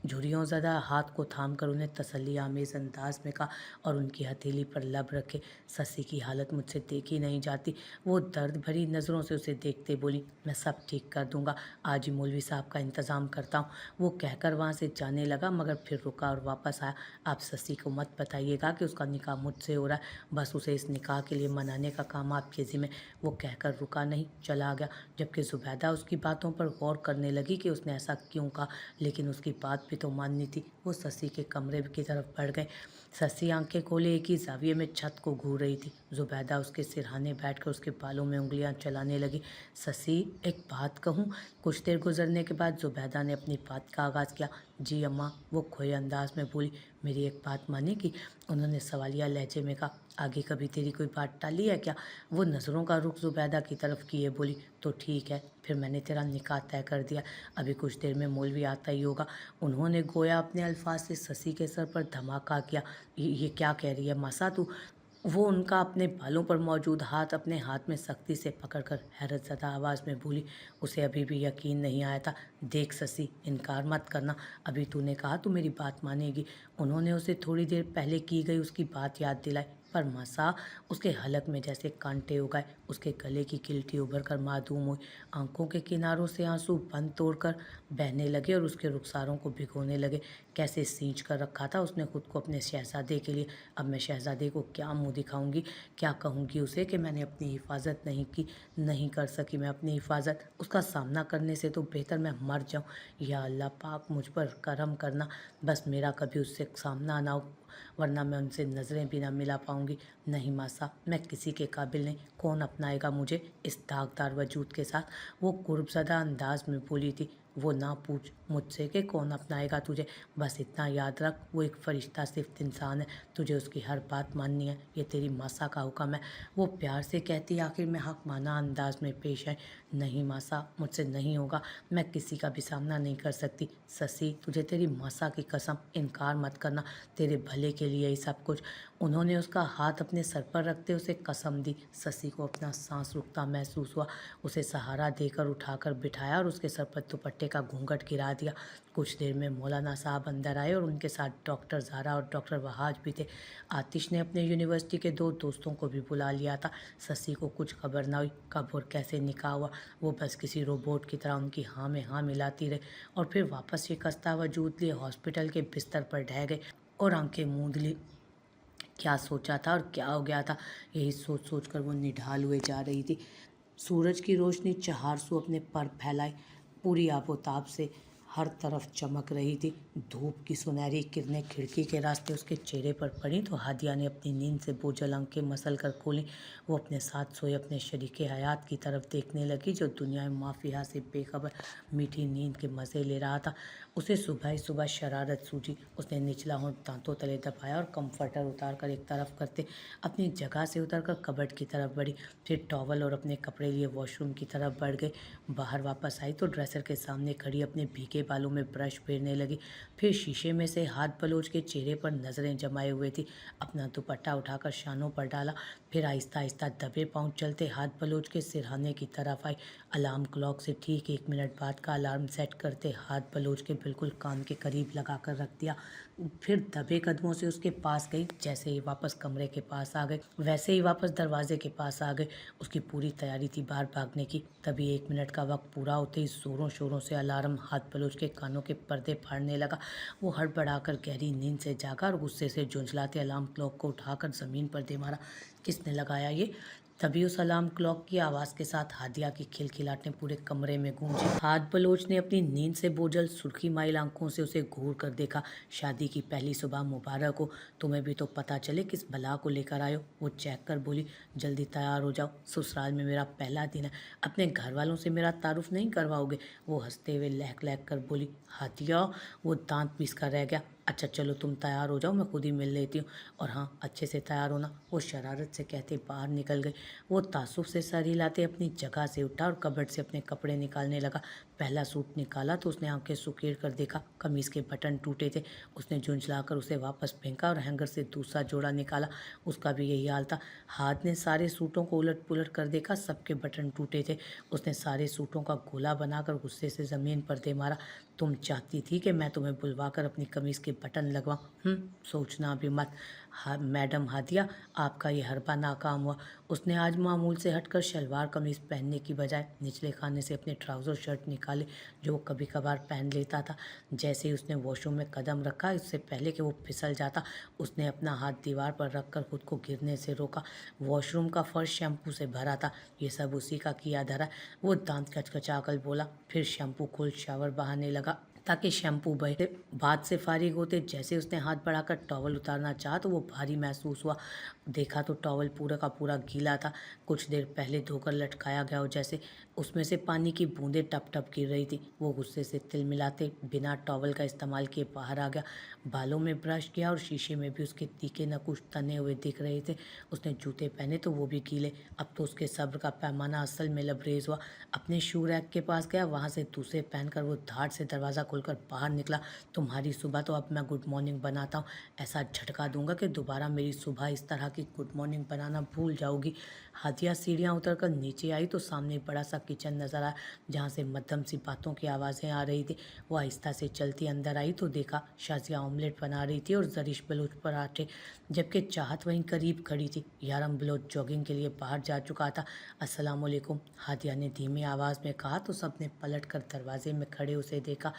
झुर्रियों ज़दा हाथ को थाम कर उन्हें तसल्ली आमेज़ अंदाज में कहा और उनकी हथेली पर लब रखे। ससी की हालत मुझसे देखी नहीं जाती। वो दर्द भरी नज़रों से उसे देखते बोली। मैं सब ठीक कर दूंगा, आज ही मौलवी साहब का इंतज़ाम करता हूँ। वो कहकर वहाँ से जाने लगा, मगर फिर रुका और वापस आया। आप ससी को मत बताइएगा कि उसका निकाह मुझसे हो रहा है, बस उसे इस निकाह के लिए मनाने का काम आपके ज़िम्मे। वो कहकर रुका नहीं, चला गया। जबकि ज़ुबैदा उसकी बातों पर गौर करने लगी कि उसने ऐसा क्यों कहा, लेकिन उसकी बात भी तो माननी थी। वो ससी के कमरे की तरफ बढ़ गए। ससी आंखें खोले एक ही जाविये में छत को घूर रही थी। ज़ुबैदा उसके सिरहाने बैठकर उसके बालों में उंगलियां चलाने लगी। ससी, एक बात कहूँ? कुछ देर गुजरने के बाद ज़ुबैदा ने अपनी बात का आगाज़ किया। जी अम्मा, वो खोए अंदाज में बोली। मेरी एक बात मानेगी? उन्होंने सवालिया लहजे में कहा। आगे कभी तेरी कोई बात टाली है क्या? वो नज़रों का रुख ज़ुबैदा की तरफ किए बोली। तो ठीक है, फिर मैंने तेरा निकाह तय कर दिया। अभी कुछ देर में मौलवी आता ही होगा। उन्होंने गोया अपने अल्फाज से ससी के सर पर धमाका किया। ये क्या कह रही है मासा तू? वो उनका अपने बालों पर मौजूद हाथ अपने हाथ में सख्ती से पकड़कर हैरत ज़दा आवाज़ में बोली। उसे अभी भी यकीन नहीं आया था। देख ससी, इनकार मत करना, अभी तूने कहा तू मेरी बात मानेगी। उन्होंने उसे थोड़ी देर पहले की गई उसकी बात याद दिलाई। पर मासा, उसके हलक में जैसे कांटे उगाए, उसके गले की किल्टी उभर कर मासूम हुई। आंखों के किनारों से आंसू बंद तोड़कर बहने लगे और उसके रुखसारों को भिगोने लगे। कैसे सींच कर रखा था उसने खुद को अपने शहज़ादे के लिए। अब मैं शहज़ादे को क्या मुंह दिखाऊंगी, क्या कहूँगी उसे कि मैंने अपनी हिफाजत नहीं की, नहीं कर सकी मैं अपनी हिफाजत। उसका सामना करने से तो बेहतर मैं मर जाऊँ। या अल्लाह पाक, मुझ पर करम करना, बस मेरा कभी उससे सामना ना हो, वरना मैं उनसे नज़रें भी ना मिला पाऊँगी। नहीं मासा, मैं किसी के काबिल नहीं, कौन अपनाएगा मुझे इस दागदार वजूद के साथ? वो कुर्बज़दा अंदाज में बोली थी। वो ना पूछ मुझसे कि कौन अपनाएगा तुझे, बस इतना याद रख, वो एक फ़रिश्ता सिर्फ इंसान है, तुझे उसकी हर बात माननी है, ये तेरी मासा का हुक्म है। वो प्यार से कहती आखिर में हक माना अंदाज में पेश आई। नहीं मासा, मुझसे नहीं होगा, मैं किसी का भी सामना नहीं कर सकती। ससी, तुझे तेरी मासा की कसम, इनकार मत करना, तेरे भले के लिए ही सब कुछ। उन्होंने उसका हाथ अपने सर पर रखते उसे कसम दी। ससी को अपना सांस रुकता महसूस हुआ। उसे सहारा देकर उठाकर बिठाया और उसके सर पर दुपट्टे का घूंघट गिरा दिया। कुछ देर में मौलाना साहब अंदर आए और उनके साथ डॉक्टर ज़ारा और डॉक्टर वहाज भी थे। आतिश ने अपने यूनिवर्सिटी के 2 दोस्तों को भी बुला लिया था। ससी को कुछ खबर ना हुई कब और कैसे निकाह हुआ। वो बस किसी रोबोट की तरह उनकी हाँ में हाँ मिलाती रही और फिर वापस शिकस्ता वजूद लिए हॉस्पिटल के बिस्तर पर ढह गए और आंखें मूंद ली। क्या सोचा था और क्या हो गया था, यही सोच सोच कर वो निढाल हुए जा रही थी। सूरज की रोशनी चहारसू अपने पर फैलाए, पूरी आबोताब से हर तरफ चमक रही थी। धूप की सुनहरी किरणें खिड़की के रास्ते उसके चेहरे पर पड़ी तो हादिया ने अपनी नींद से बोझल आंखें मसल कर खोली। वो अपने साथ सोए अपने शरीके हयात की तरफ देखने लगी, जो दुनिया में माफिया से बेखबर मीठी नींद के मज़े ले रहा था। उसे सुबह ही सुबह शरारत सूझी। उसने निचला होंठ दांतों तले दबाया और कंफर्टर उतार कर एक तरफ करते अपनी जगह से उतरकर कबर्ड की तरफ बढ़ी। फिर टॉवल और अपने कपड़े लिए वॉशरूम की तरफ बढ़ गई। बाहर वापस आई तो ड्रेसर के सामने खड़ी अपने भीगे बालों में ब्रश फेरने लगी। फिर शीशे में से हाथ बलोच के चेहरे पर नजरें जमाए हुए थी। अपना दुपट्टा उठाकर शानों पर डाला। फिर आहिस्ता आहिस्ता दबे पांव चलते हाथ बलोच के सिरहाने की तरफ आई। अलार्म क्लॉक से ठीक 1 मिनट बाद का अलार्म सेट करते हाथ बलोच के बिल्कुल कान के करीब लगा कर रख दिया। फिर दबे कदमों से उसके पास गई। जैसे ही वापस कमरे के पास आ गए वैसे ही वापस दरवाजे के पास आ गए। उसकी पूरी तैयारी थी बाहर भागने की। तभी 1 मिनट का वक्त पूरा होते ही जोरों शोरों से अलार्म हाथ बलोच के कानों के पर्दे फाड़ने लगा। वो हड़बड़ाकर गहरी नींद से जागा और गुस्से से झुंझलाते अलार्म क्लॉक को उठाकर जमीन पर दे मारा। किसने लगाया ये? तभी उस अलार्म क्लॉक की आवाज के साथ हादिया की खिलखिलाहटें पूरे कमरे में गूंजी। हाथ बलोच ने अपनी नींद से बोझल सुर्खी माइल आंखों से उसे घूर कर देखा। शादी की पहली सुबह मुबारक हो। तुम्हें भी तो पता चले किस बला को लेकर आयो। वो चेक कर बोली, जल्दी तैयार हो जाओ, ससुराल में मेरा पहला दिन है। अपने घर वालों से मेरा तारुफ नहीं करवाओगे? वो हंसते हुए लहक लहक कर बोली। हादिया वो दांत पीस कर रह गया। अच्छा चलो तुम तैयार हो जाओ, मैं खुद ही मिल लेती हूँ। और हाँ, अच्छे से तैयार होना। वो शरारत से कहते बाहर निकल गई। वो तासुफ से सर हिलाते अपनी जगह से उठा और कबर्ड से अपने कपड़े निकालने लगा। पहला सूट निकाला तो उसने आंखें सुकेड़ कर देखा। कमीज के बटन टूटे थे। उसने झुंझलाकर उसे वापस फेंका और हैंगर से दूसरा जोड़ा निकाला। उसका भी यही हाल था। हाथ ने सारे सूटों को उलट पुलट कर देखा, सबके बटन टूटे थे। उसने सारे सूटों का गोला बनाकर गुस्से से जमीन पर दे मारा। तुम चाहती थी कि मैं तुम्हें बुलवाकर अपनी कमीज के बटन लगवाऊं? सोचना भी मत। मैडम हादिया, आपका ये हरबा नाकाम हुआ। उसने आज मामूल से हटकर शलवार कमीज पहनने की बजाय निचले खाने से अपने ट्राउज़र शर्ट निकाले, जो वो कभी कभार पहन लेता था। जैसे ही उसने वॉशरूम में कदम रखा, इससे पहले कि वो फिसल जाता, उसने अपना हाथ दीवार पर रखकर खुद को गिरने से रोका। वॉशरूम का फर्श शैम्पू से भरा था। ये सब उसी का किया धरा। वो दांत कचकचाकर बोला। फिर शैम्पू खोल शावर बहाने लगा ताकि शैम्पू बहे। बात से फारिग होते जैसे उसने हाथ बढ़ाकर टॉवल उतारना चाहा तो वो भारी महसूस हुआ। देखा तो टॉवल पूरा का पूरा गीला था, कुछ देर पहले धोकर लटकाया गया हो जैसे। उसमें से पानी की बूंदें टप टप गिर रही थी। वो गुस्से से तिल मिलाते बिना टॉवल का इस्तेमाल किए बाहर आ गया। बालों में ब्रश किया और शीशे में भी उसके तीखे नकुश तने हुए दिख रहे थे। उसने जूते पहने तो वो भी गीले। अब तो उसके सब्र का पैमाना असल में लबरेज हुआ। अपने शू रैक के पास गया, वहाँ से दूसरे पहनकर वो धाड़ से दरवाज़ा खोलकर बाहर निकला। तुम्हारी सुबह तो अब मैं गुड मॉर्निंग बनाता हूँ, ऐसा झटका दूंगा कि दोबारा मेरी सुबह इस तरह की गुड मॉर्निंग बनाना भूल जाओगी। हादिया सीढ़ियाँ उतरकर नीचे आई तो सामने बड़ा सा किचन नजर आया, जहाँ से मध्यम सी बातों की आवाज़ें आ रही थी। वो आहिस्ता से चलती अंदर आई तो देखा शाजिया ऑमलेट बना रही थी और जरीश बलोच पराठे, जबकि चाहत वहीं करीब खड़ी थी। यारम बलोच जॉगिंग के लिए बाहर जा चुका था। अस्सलाम वालेकुम, हादिया ने धीमी आवाज़ में कहा तो सबने पलट कर दरवाजे में खड़े उसे देखा।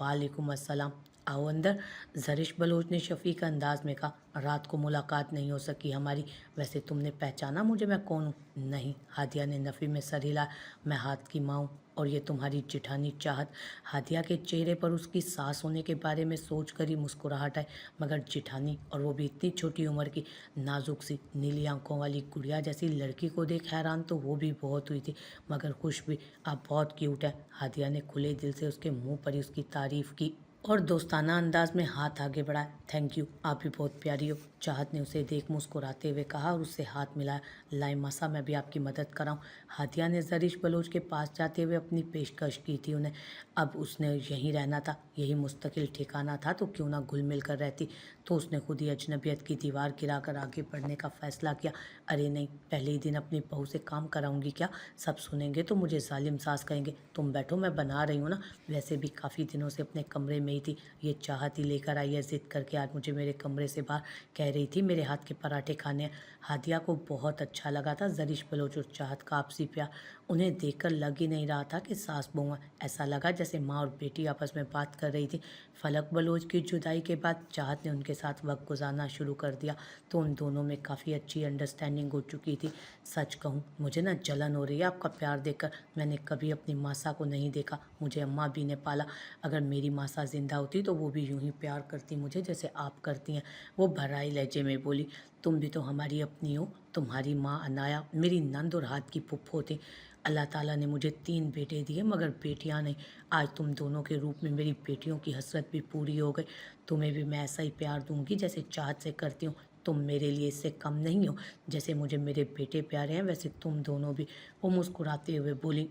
वालेकुम अस्सलाम, आओ अंदर, जरिश बलोच ने शफीक अंदाज में कहा। रात को मुलाकात नहीं हो सकी हमारी। वैसे तुमने पहचाना मुझे मैं कौन हूँ? नहीं, हादिया ने नफ़ी में सर हिलाया। मैं हाथ की माँ हूँ और ये तुम्हारी जिठानी चाहत। हादिया के चेहरे पर उसकी सास होने के बारे में सोच कर ही मुस्कुराहट आई, मगर जिठानी, और वो भी इतनी छोटी उम्र की, नाजुक सी नीली आंखों वाली गुड़िया जैसी लड़की को देख हैरान तो वो भी बहुत हुई थी, मगर खुश भी। आप बहुत क्यूट है। हादिया ने खुले दिल से उसके मुंह पर ही उसकी तारीफ की और दोस्ताना अंदाज में हाथ आगे बढ़ाया। थैंक यू, आप भी बहुत प्यारी हो, चाहत ने उसे देख मुस्कुराते हुए कहा और उससे हाथ मिलाया। लाए मसा, मैं भी आपकी मदद कराऊं? हादिया ने जरीश बलोच के पास जाते हुए अपनी पेशकश की थी उन्हें। अब उसने यहीं रहना था, यही मुस्तकिल ठिकाना था, तो क्यों ना घुल मिल कर रहती। तो उसने खुद ही अजनबियत की दीवार गिराकर आगे बढ़ने का फैसला किया। अरे नहीं, पहले ही दिन अपनी बहू से काम कराऊंगी क्या? सब सुनेंगे तो मुझे जालिम सास कहेंगे। तुम बैठो, मैं बना रही हूँ ना। वैसे भी काफ़ी दिनों से अपने कमरे में में ही थी। ये चाहत ही लेकर आई है ज़िद करके आज मुझे मेरे कमरे से बाहर, कह रही थी मेरे हाथ के पराठे खाने हैं। हादिया को बहुत अच्छा लगा था ज़रिश बलोच और चाहत का आपसी प्यार। उन्हें देखकर लग ही नहीं रहा था कि सास बहू हैं। ऐसा लगा जैसे माँ और बेटी आपस में बात कर रही थी। फलक बलोच की जुदाई के बाद चाहत ने उनके साथ वक्त गुजारना शुरू कर दिया तो उन दोनों में काफ़ी अच्छी अंडरस्टैंडिंग हो चुकी थी। सच कहूँ मुझे ना जलन हो रही है आपका प्यार देखकर। मैंने कभी अपनी मासा को नहीं देखा, मुझे अम्मा भी ने पाला। अगर मेरी मासा जिंदा होती तो वो भी यूं ही प्यार करती मुझे जैसे आप करती हैं। वो भराई लहजे में बोली, तुम भी तो हमारी अपनी हो। तुम्हारी माँ अनाया मेरी नंद और हाथ की फुफ्फो थी। अल्लाह ताला ने मुझे 3 बेटे दिए मगर बेटियां नहीं। आज तुम दोनों के रूप में मेरी बेटियों की हसरत भी पूरी हो गई। तुम्हें भी मैं ऐसा ही प्यार दूंगी जैसे चाहत से करती हूँ। तुम मेरे लिए इससे कम नहीं हो। जैसे मुझे मेरे बेटे प्यारे हैं वैसे तुम दोनों भी। वो मुस्कुराते हुए बोली,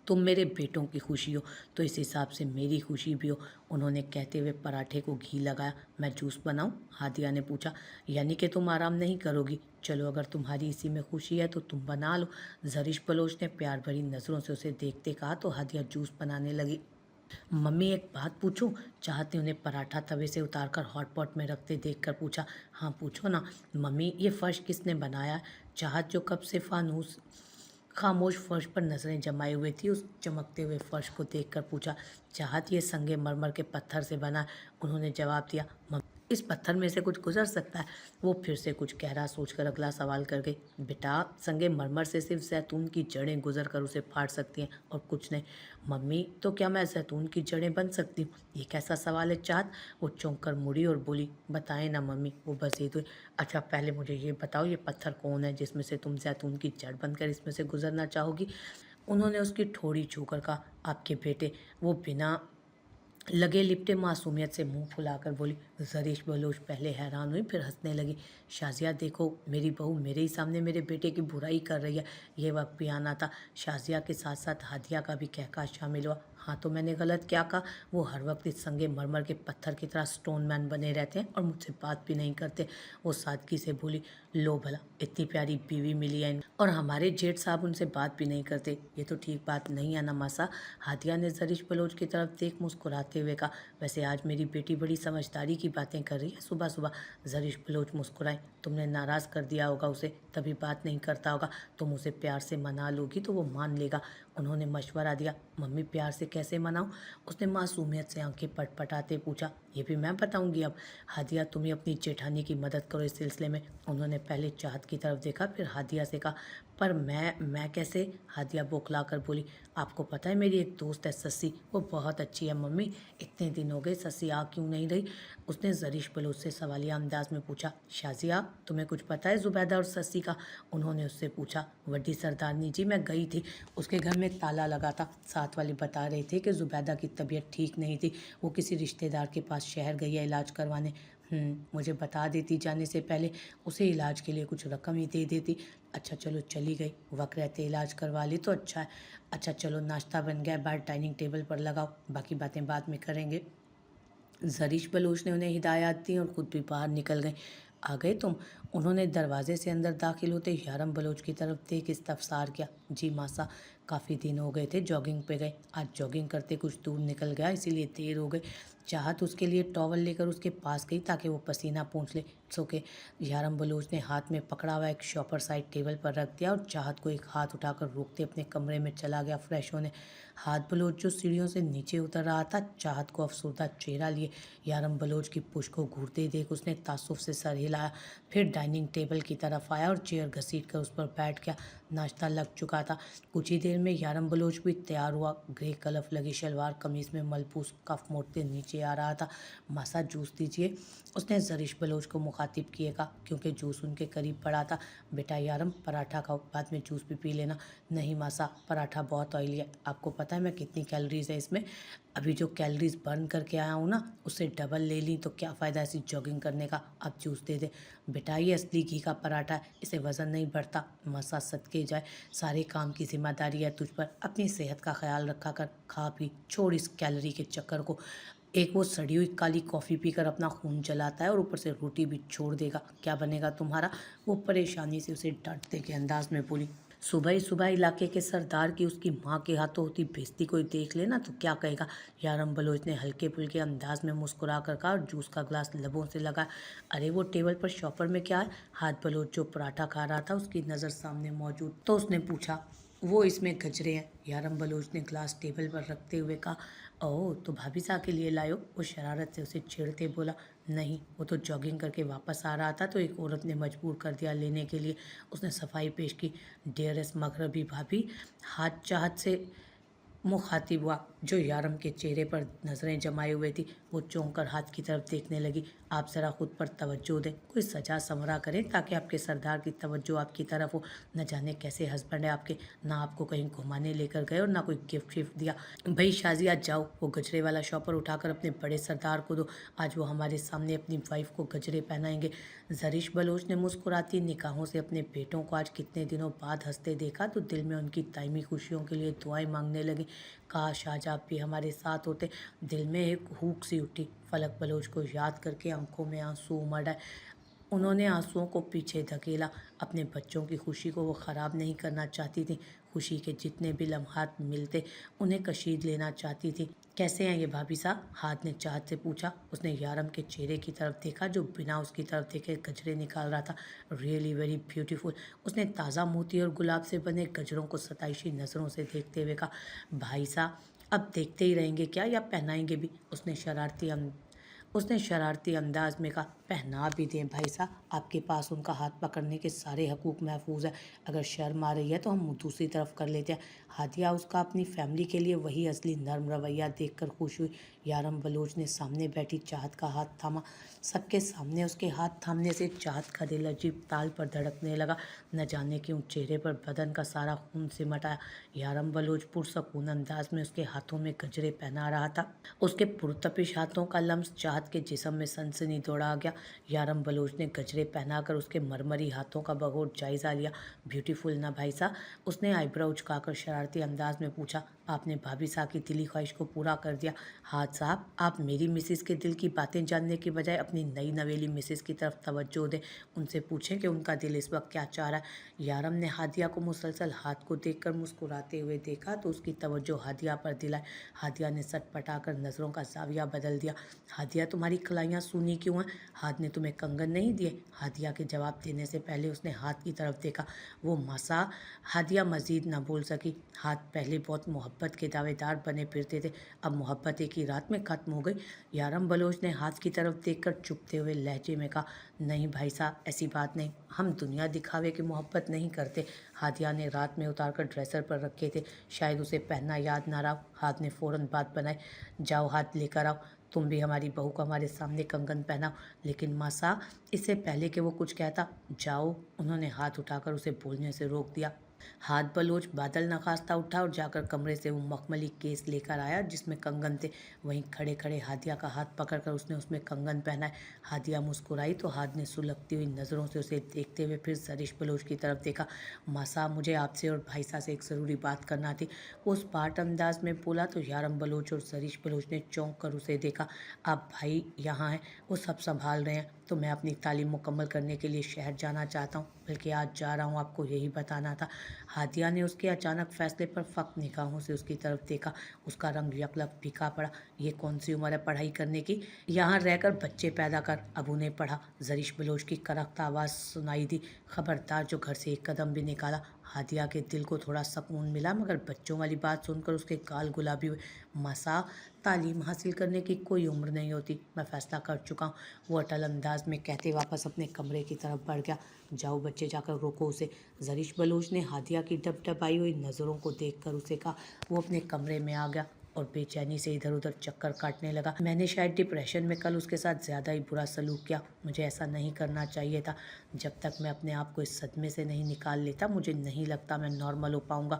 तुम मेरे बेटों की खुशी हो तो इस हिसाब से मेरी खुशी भी हो। उन्होंने कहते हुए पराठे को घी लगाया। मैं जूस बनाऊं? हादिया ने पूछा। यानी कि तुम आराम नहीं करोगी? चलो अगर तुम्हारी इसी में खुशी है तो तुम बना लो। ज़रिश बलोच ने प्यार भरी नज़रों से उसे देखते कहा तो हादिया जूस बनाने लगी। मम्मी एक बात पूछूं? चाहत ने उन्हें पराठा तवे से उतारकर हॉट पॉट में रखते देखकर पूछा। हाँ पूछो ना। मम्मी ये फर्श किसने बनाया है? चाहत जो कब से फानूस खामोश फर्श पर नजरें जमाए हुए थी उस चमकते हुए फर्श को देखकर पूछा। चाहत ये संगे मरमर के पत्थर से बना है। उन्होंने जवाब दिया। इस पत्थर में से कुछ गुजर सकता है? वो फिर से कुछ गहरा सोचकर अगला सवाल कर गई। बेटा संगे मरमर से सिर्फ जैतून की जड़ें गुजर कर उसे फाड़ सकती हैं और कुछ नहीं। मम्मी तो क्या मैं जैतून की जड़ें बन सकती हूँ? ये कैसा सवाल है चाहत? वो चौंक कर मुड़ी और बोली, बताएं ना मम्मी। वो बसीद हुई। अच्छा पहले मुझे ये बताओ ये पत्थर कौन है जिसमें से तुम जैतून की जड़ बनकर इसमें से गुजरना चाहोगी? उन्होंने उसकी ठोड़ी छूकर कहा, आपके बेटे। वो बिना लगे लिपटे मासूमियत से मुंह फुलाकर बोली। ज़रिश बलोच पहले हैरान हुई फिर हंसने लगी। शाजिया देखो मेरी बहू मेरे ही सामने मेरे बेटे की बुराई कर रही है। ये वक्त भी आना था। शाजिया के साथ साथ हादिया का भी कहका शामिल हुआ। हाँ तो मैंने गलत क्या कहा? वो हर वक्त इस संगे मरमर के पत्थर की तरह स्टोन मैन बने रहते हैं और मुझसे बात भी नहीं करते। वो सादगी से बोली, लो भला इतनी प्यारी बीवी मिली है और हमारे जेठ साहब उनसे बात भी नहीं करते। ये तो ठीक बात नहीं है ना मासा? हादिया ने ज़रिश बलोच की तरफ देख मुस्कुराते हुए कहा। वैसे आज मेरी बेटी बड़ी समझदारी की बातें कर रही है सुबह सुबह। ज़रिश बलोच मुस्कुराए। तुमने नाराज़ कर दिया होगा उसे तभी बात नहीं करता होगा। तुम उसे प्यार से मना लोगी तो वो मान लेगा। उन्होंने मशवरा दिया। मम्मी प्यार से कैसे मनाऊं? उसने मासूमियत से आंखें पटपटाते पूछा। ये भी मैं बताऊंगी अब। हादिया तुम्हें अपनी जेठानी की मदद करो इस सिलसिले में। उन्होंने पहले चाहत की तरफ देखा फिर हादिया से कहा, पर मैं कैसे? हादिया बौखला कर बोली, आपको पता है मेरी एक दोस्त है सस्सी, वो बहुत अच्छी है मम्मी। इतने दिन हो गए सस्सी आ क्यों नहीं रही? उसने ज़रिश बलोच से सवालिया अंदाज में पूछा। शाजिया तुम्हें कुछ पता है ज़ुबैदा और सस्सी का? उन्होंने उससे पूछा। वड्डी सरदारनी जी मैं गई थी, उसके घर में ताला लगा था। साथ वाले बता रहे थे कि ज़ुबैदा की तबीयत ठीक नहीं थी, वो किसी रिश्तेदार के पास शहर गई है इलाज करवाने। मुझे बता देती जाने से पहले, उसे इलाज के लिए कुछ रकम ही दे देती। अच्छा चलो चली गई, वक्त रहते इलाज करवा ली तो अच्छा है। अच्छा चलो नाश्ता बन गया, बाहर डाइनिंग टेबल पर लगाओ, बाकी बातें बाद में करेंगे। ज़रिश बलोच ने उन्हें हिदायत दी और खुद भी बाहर निकल गए। आ गए तुम? उन्होंने दरवाजे से अंदर दाखिल होते यारम बलोच की तरफ देख इस्तफसार किया। जी मासा, काफ़ी दिन हो गए थे जॉगिंग पे गए, आज जॉगिंग करते कुछ दूर निकल गया इसीलिए देर हो गई। चाहत उसके लिए टॉवल लेकर उसके पास गई ताकि वो पसीना पोंछ ले। सोके यारम बलोच ने हाथ में पकड़ा हुआ एक शॉपर साइड टेबल पर रख दिया और चाहत को एक हाथ उठाकर रोकते अपने कमरे में चला गया फ्रेश होने। हाथ बलोच जो सीढ़ियों से नीचे उतर रहा था चाहत को अफसरदा चेहरा लिए यारम बलोच की पुश्त को घूरते देख उसने तासुफ से सर हिलाया, फिर डाइनिंग टेबल की तरफ आया और चेयर घसीट कर उस पर बैठ गया। नाश्ता लग चुका था। कुछ ही देर में यारम बलोच भी तैयार हुआ। ग्रे कलफ लगी शलवार कमीज में मलबूस कफ मोड़ते नीचे आ रहा था। मासा जूस दीजिए, उसने ज़रिश बलोच को मुखातिब किए कहा, क्योंकि जूस उनके करीब पड़ा था। बेटा यारम पराठा खाओ, बाद में जूस भी पी लेना। नहीं मासा, पराठा बहुत ऑयली है, आपको पता है मैं कितनी कैलोरीज है इसमें? अभी जो कैलोरीज बर्न करके आया हूँ ना उससे डबल ले ली तो क्या फ़ायदा ऐसी जॉगिंग करने का। अब जूस दे दे। बेटा ये असली घी का पराठा है, इसे वज़न नहीं बढ़ता। मसा सदके जाए, सारे काम की जिम्मेदारी है तुझ पर। अपनी सेहत का ख्याल रखा कर, खा पी, छोड़ इस कैलोरी के चक्कर को। एक वो सड़ी हुई काली कॉफ़ी पीकर अपना खून जलाता है और ऊपर से रोटी भी छोड़ देगा, क्या बनेगा तुम्हारा? वो परेशानी से उसे डांटने के अंदाज में बोली। सुबह ही सुबह इलाके के सरदार की उसकी माँ के हाथों होती बेइज्जती कोई देख लेना तो क्या कहेगा। यारम बलोच ने हल्के फुल्के अंदाज में मुस्कुरा कर कहा और जूस का ग्लास लबों से लगा। अरे वो टेबल पर शॉपर में क्या है। हाथ बलोच जो पराठा खा रहा था उसकी नज़र सामने मौजूद तो उसने पूछा। वो इसमें गजरे हैं। यारम बलोच ने ग्लास टेबल पर रखते हुए कहा। ओह तो भाभी साहब के लिए लायो। वो शरारत से उसे छेड़ते बोला। नहीं, वो तो जॉगिंग करके वापस आ रहा था तो एक औरत ने मजबूर कर दिया लेने के लिए। उसने सफाई पेश की। डियरेस्ट मगरबी भाभी। हाथ चाहत से मुखातिब हुआ जो यारम के चेहरे पर नज़रें जमाए हुए थी। वो चौंक कर हाथ की तरफ देखने लगी। आप ज़रा खुद पर तवज्जो दें, कोई सजा समरा करें ताकि आपके सरदार की तवज्जो आपकी तरफ हो। न जाने कैसे हस्बैंड है आपके, ना आपको कहीं घुमाने लेकर गए और ना कोई गिफ्ट शिफ्ट दिया। भाई शाजिया जाओ, वो गजरे वाला शॉपर उठाकर अपने बड़े सरदार को दो। आज वो हमारे सामने अपनी वाइफ को गजरे पहनाएंगे। जरीश बलोच ने मुस्कुराती निगाहों से अपने बेटों को आज कितने दिनों बाद हंसते देखा तो दिल में उनकी दायमी खुशियों के लिए दुआएं मांगने लगी। काश आज आप भी हमारे साथ होते। दिल में एक हूक सी उठी। फलक बलोच को याद करके आंखों में आंसू उमड़ आए। उन्होंने आंसुओं को पीछे धकेला। अपने बच्चों की खुशी को वो ख़राब नहीं करना चाहती थी। खुशी के जितने भी लम्हात मिलते उन्हें कशीद लेना चाहती थी। कैसे हैं ये भाभी साहब। हाथ ने चाहत से पूछा। उसने यारम के चेहरे की तरफ देखा जो बिना उसकी तरफ देखे गजरे निकाल रहा था। Really very beautiful. उसने ताज़ा मोती और गुलाब से बने गजरों को सताइशी नज़रों से देखते हुए कहा। भाई साहब अब देखते ही रहेंगे क्या या पहनाएंगे भी। उसने शरारती अंदाज में कहा। पहना भी दें भाई साहब, आपके पास उनका हाथ पकड़ने के सारे हकूक महफूज है। अगर शर्म आ रही है तो हम दूसरी तरफ कर लेते हैं। हादिया उसका अपनी फैमिली के लिए वही असली नर्म रवैया देखकर खुश हुई। यारम बलोच ने सामने बैठी चाहत का हाथ थामा। सबके सामने उसके हाथ थामने से चाहत का दिल अजीब ताल पर धड़कने लगा। न जाने क्यों चेहरे पर बदन का सारा खून सिमट आया। यारम बलोच पुरसकून अंदाज में उसके हाथों में गजरे पहना रहा था। उसके पुरतपिश हाथों का लम्स चाहत के जिस्म में सनसनी दौड़ा गया। यारम बलोच ने गजरे पहनाकर उसके मरमरी हाथों का बगौर जायजा लिया। ब्यूटीफुल ना भाई साहब। उसने आईब्रो उचकाकर शरारती अंदाज में पूछा। आपने भाभी साहब की दिली ख्वाहिश को पूरा कर दिया। हाथ साहब आप मेरी मिसिस के दिल की बातें जानने की बजाय अपनी नई नवेली मिसिस की तरफ तवज्जो दें। उनसे पूछें कि उनका दिल इस वक्त क्या चाह रहा है। यारम ने हादिया को मुसलसल हाथ को देखकर मुस्कुराते हुए देखा तो उसकी तवज्जो हादिया पर दिलाई। हादिया ने सटपटाकर नज़रों का जाविया बदल दिया। हादिया तुम्हारी कलाइयाँ सूनी क्यों हैं। हाथ ने तुम्हें कंगन नहीं दिए। हादिया के जवाब देने से पहले उसने हाथ की तरफ देखा। वो मसा। हादिया मजीद न बोल सकी। हाथ पहले बहुत मोहब्बत के दावेदार बने फिरते थे, अब मोहब्बत एक ही रात में ख़त्म हो गई। यारम बलोच ने हाथ की तरफ देखकर चुपते हुए लहजे में कहा। नहीं भाई साहब ऐसी बात नहीं, हम दुनिया दिखावे की मोहब्बत नहीं करते। हादिया ने रात में उतार कर ड्रेसर पर रखे थे, शायद उसे पहनना याद ना रहा। हाथ ने फ़ौरन बात बनाई। जाओ हाथ लेकर आओ, तुम भी हमारी बहू को हमारे सामने कंगन पहनाओ। लेकिन मासा, इससे पहले कि वो कुछ कहता, जाओ। उन्होंने हाथ उठाकर उसे बोलने से रोक दिया। हाथ बलोच बादल नखास्ता उठा और जाकर कमरे से वो मखमली केस लेकर आया जिसमें कंगन थे। वहीं खड़े खड़े हादिया का हाथ पकड़कर उसने उसमें कंगन पहनाए। हादिया मुस्कुराई तो हाथ ने सुलगती हुई नज़रों से उसे देखते हुए फिर जरीश बलोच की तरफ देखा। मासा, मुझे आपसे और भाई साहब से एक ज़रूरी बात करना थी। वो उस पाट अंदाज में बोला तो यारम बलोच और जरीश बलोच ने चौंक कर उसे देखा। आप भाई यहाँ हैं, वो सब संभाल रहे हैं, तो मैं अपनी तालीम मुकम्मल करने के लिए शहर जाना चाहता हूँ, बल्कि आज जा रहा हूँ, आपको यही बताना था। हादिया ने उसके अचानक फैसले पर फक निगाहों से उसकी तरफ देखा। उसका रंग यकलक फीका पड़ा। ये कौन सी उम्र है पढ़ाई करने की, यहाँ रहकर बच्चे पैदा कर। अब उन्हें पढ़ा। जरीश बलोच की करख्ता आवाज़ सुनाई दी। खबरदार जो घर से एक कदम भी निकाला। हादिया के दिल को थोड़ा सुकून मिला, मगर बच्चों वाली बात सुनकर उसके गाल गुलाबी हुए। मसा, तालीम हासिल करने की कोई उम्र नहीं होती, मैं फ़ैसला कर चुका हूँ। वो अटल अंदाज में कहते वापस अपने कमरे की तरफ बढ़ गया। जाओ बच्चे, जाकर रोको उसे। जरीश बलोच ने हादिया की डबडबाई हुई नज़रों को देखकर उसे कहा। वो अपने कमरे में आ गया और बेचैनी से इधर उधर चक्कर काटने लगा। मैंने शायद डिप्रेशन में कल उसके साथ ज़्यादा ही बुरा सलूक किया। मुझे ऐसा नहीं करना चाहिए था। जब तक मैं अपने आप को इस सदमे से नहीं निकाल लेता, मुझे नहीं लगता मैं नॉर्मल हो पाऊँगा।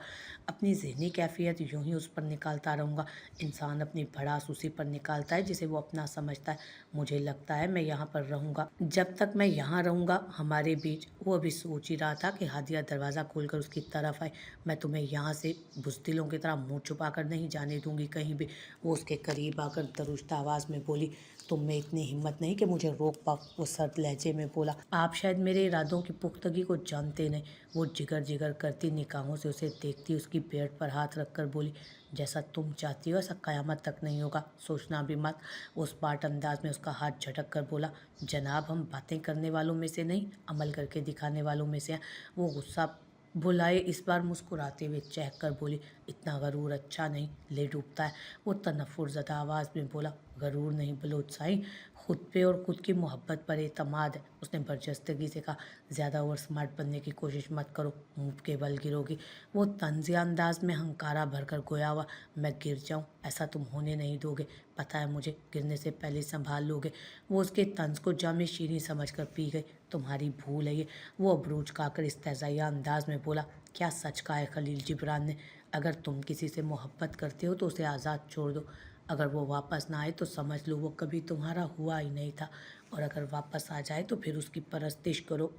अपनी ज़हनी कैफियत यूं ही उस पर निकालता रहूँगा। इंसान अपनी भड़ास उसी पर निकालता है जिसे वो अपना समझता है। मुझे लगता है मैं यहाँ पर रहूँगा। जब तक मैं यहाँ रहूँगा हमारे बीच। वो अभी सोच ही रहा था कि हादिया दरवाज़ा खोलकर उसकी तरफ आई। मैं तुम्हें यहाँ से बुज़दिलों की तरह मुँह छुपा कर नहीं जाने दूँगी कहीं भी। वो उसके करीब आकर दरुश्ता आवाज़ में बोली। तुम में इतनी हिम्मत नहीं कि मुझे रोक पाओ, वो सर्द लहजे में बोला। आप शायद मेरे इरादों की पुख्तगी को जानते नहीं। वो जिगर जिगर करती निगाहों से उसे देखती उसकी पेट पर हाथ रखकर बोली, जैसा तुम चाहती हो ऐसा क़यामत तक नहीं होगा, सोचना भी मत। वो उस बाट अंदाज में उसका हाथ झटक कर बोला, जनाब हम बातें करने वालों में से नहीं, अमल करके दिखाने वालों में से हैं। वो गुस्सा भुलाए इस बार मुस्कुराते हुए चहक कर बोली, इतना गरूर अच्छा नहीं, ले डूबता है। वो तनफ़ुरज़दा आवाज़ में बोला, गरूर नहीं बलोच साईं, खुद पे और खुद की मोहब्बत पर एतमाद है। उसने बरजस्तगी से कहा, ज़्यादा ओवर स्मार्ट बनने की कोशिश मत करो, मुँह के बल गिरोगी। वो तंज़िया अंदाज में हंकारा भरकर गोया हुआ, मैं गिर जाऊँ ऐसा तुम होने नहीं दोगे, पता है मुझे, गिरने से पहले संभाल लोगे। वो उसके तंज़ को जामे शीरी समझ कर पी गई, तुम्हारी भूल है ये। वो अबरूज खाकर इस्तेज़ाइया अंदाज में बोला, क्या सच कहा है खलील जिब्रान ने, अगर तुम किसी से मोहब्बत करते हो तो उसे आज़ाद छोड़ दो, अगर वो वापस ना आए तो समझ लो वो कभी तुम्हारा हुआ ही नहीं था, और अगर वापस आ जाए तो फिर उसकी परस्तिश करो।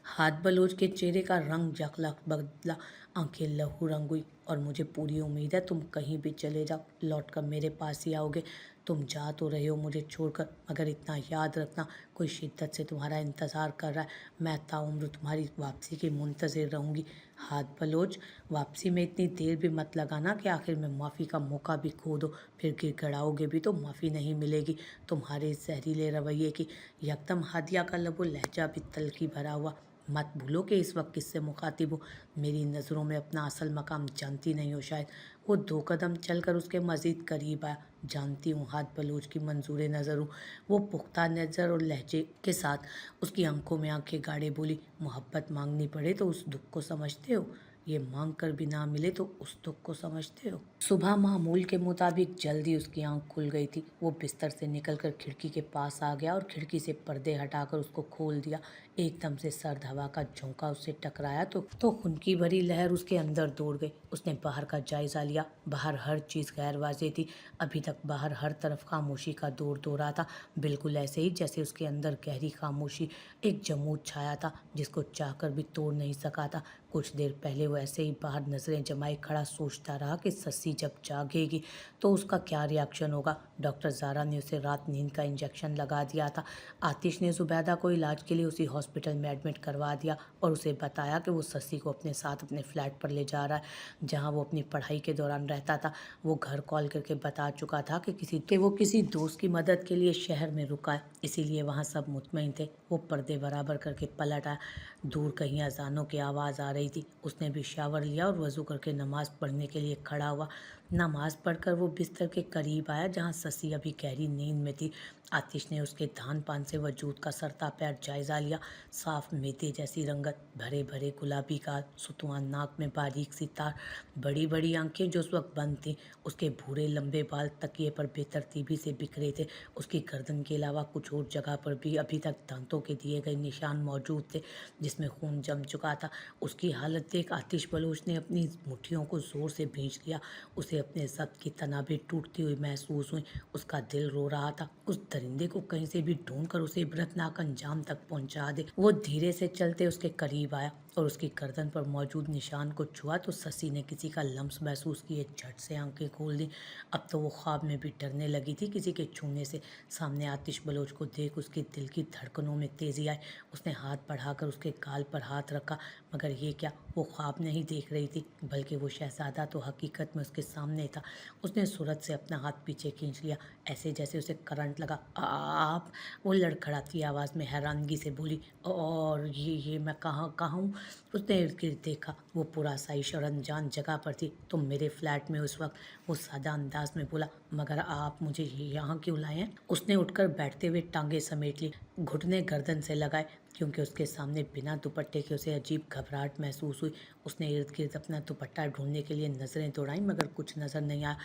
हाथ बलोच के चेहरे का रंग जखलख बदला, आंखें लहू रंग हुई, और मुझे पूरी उम्मीद है तुम कहीं भी चले जाओ लौट कर मेरे पास ही आओगे। तुम जा तो रहे हो मुझे छोड़कर, मगर इतना याद रखना कोई शिद्दत से तुम्हारा इंतज़ार कर रहा है, मैं ताउम्र तुम्हारी वापसी की मुंतज़िर रहूँगी। हाथ बलोच, वापसी में इतनी देर भी मत लगाना कि आखिर में माफ़ी का मौका भी खो दो, फिर गिड़गिड़ाओगे भी तो माफ़ी नहीं मिलेगी तुम्हारे इस जहरीले रवैये की। यकदम हादिया का लबो लहजा भी तल्खी भरा हुआ, मत भूलो कि इस वक्त किससे मुखातिब हो, मेरी नज़रों में अपना असल मकाम जानती नहीं हो शायद। वो 2 कदम चलकर उसके मज़ीद करीब आया, जानती हूँ हाथ बलोच की मंजूर नज़र हूँ। वो पुख्ता नज़र और लहजे के साथ उसकी आंखों में आंखें गाड़े बोली, मोहब्बत मांगनी पड़े तो उस दुख को समझते हो, ये मांग कर भी ना मिले तो उस दुख को समझते हो। सुबह मामूल के मुताबिक जल्दी उसकी आंख खुल गई थी। वो बिस्तर से निकलकर खिड़की के पास आ गया और खिड़की से पर्दे हटाकर उसको खोल दिया। एकदम से सर्द हवा का झोंका उससे टकराया तो खुनकी भरी लहर उसके अंदर दौड़ गई। उसने बाहर का जायजा लिया, बाहर हर चीज़ गैर वाज़ेह थी। अभी तक बाहर हर तरफ खामोशी का दौर दौरा था, बिल्कुल ऐसे ही जैसे उसके अंदर गहरी खामोशी एक जमूद छाया था जिसको चाहकर भी तोड़ नहीं सका था। कुछ देर पहले वो ऐसे ही बाहर नज़रें जमाए खड़ा सोचता रहा कि सस्सी जब जागेगी तो उसका क्या रिएक्शन होगा। डॉक्टर ज़ारा ने उसे रात नींद का इंजेक्शन लगा दिया था। आतिश ने ज़ुबैदा को इलाज के लिए उसी हॉस्पिटल में एडमिट करवा दिया और उसे बताया कि वो सस्सी को अपने साथ अपने फ्लैट पर ले जा रहा है जहाँ वो अपनी पढ़ाई के दौरान रहता था। वो घर कॉल करके बता चुका था कि वो किसी दोस्त की मदद के लिए शहर में रुका है, इसीलिए वहाँ सब मुतमईन थे। वो पर्दे बराबर करके पलट आया, दूर कहीं अजानों की आवाज़ आ रही थी। उसने भी शावर लिया और वज़ू करके नमाज़ पढ़ने के लिए खड़ा हुआ। नमाज़ पढ़कर वो बिस्तर के करीब आया जहाँ ससी अभी गहरी नींद में थी। आतिश ने उसके धान पान से वजूद का सरता पैर जायज़ा लिया। साफ मेथे जैसी रंगत, भरे भरे गुलाबी गाल, सुतवान नाक में बारीक सी तार, बड़ी बड़ी आंखें जो उस वक्त बंद थीं। उसके भूरे लंबे बाल तकिए पर बेतरतीबी से बिखरे थे। उसकी गर्दन के अलावा कुछ और जगह पर भी अभी तक दांतों के दिए गए निशान मौजूद थे जिसमें खून जम चुका था। उसकी हालत देख आतिश बलोच ने अपनी मुट्ठियों को ज़ोर से भींच लिया। उसे अपने ज़ब्त की तनाबें टूटती हुई महसूस हुई। उसका दिल रो रहा था उस दरिंदे को कहीं से भी ढूंढकर उसे इबरतनाक अंजाम तक पहुंचा दे। वो धीरे से चलते उसके करीब आया और उसकी गर्दन पर मौजूद निशान को छुआ तो ससी ने किसी का लम्स महसूस किए झट से आंखें खोल दी। अब तो वो ख्वाब में भी डरने लगी थी किसी के छूने से। सामने आतिश बलोच को देख उसके दिल की धड़कनों में तेज़ी आई। उसने हाथ बढ़ाकर उसके गाल पर हाथ रखा, मगर ये क्या, वो ख्वाब नहीं देख रही थी बल्कि वो शहजादा तो हकीकत में उसके सामने था। उसने सूरत से अपना हाथ पीछे खींच लिया, ऐसे जैसे उसे करंट लगा। आप, वो लड़खड़ाती आवाज़ में हैरानगी से बोली, और ये मैं कहाँ कहाँ हूँ? उसने इर्द गिर्द देखा, वो पूरा साइश और अनजान जगह पर थी। तुम मेरे फ्लैट में उस वक्त, वो सादा अंदाज में बोला, मगर आप मुझे यहाँ क्यों लाए हैं? उसने उठकर बैठते हुए टांगे समेट ली, घुटने गर्दन से लगाए क्योंकि उसके सामने बिना दुपट्टे के उसे अजीब घबराहट महसूस हुई। उसने इर्द गिर्द अपना दुपट्टा ढूंढने के लिए नज़रें दौड़ाईं मगर कुछ नज़र नहीं आया।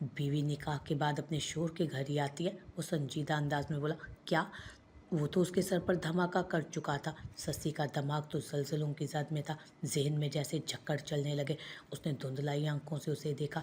बीवी निकाह के बाद अपने शोहर के घर ही आती है, वो संजीदा अंदाज में बोला। क्या? वो तो उसके सर पर धमाका कर चुका था। सस्सी का दिमाग तो ज़लज़लों की जद में था, जहन में जैसे झक्कड़ चलने लगे। उसने धुंधलाई आंखों से उसे देखा।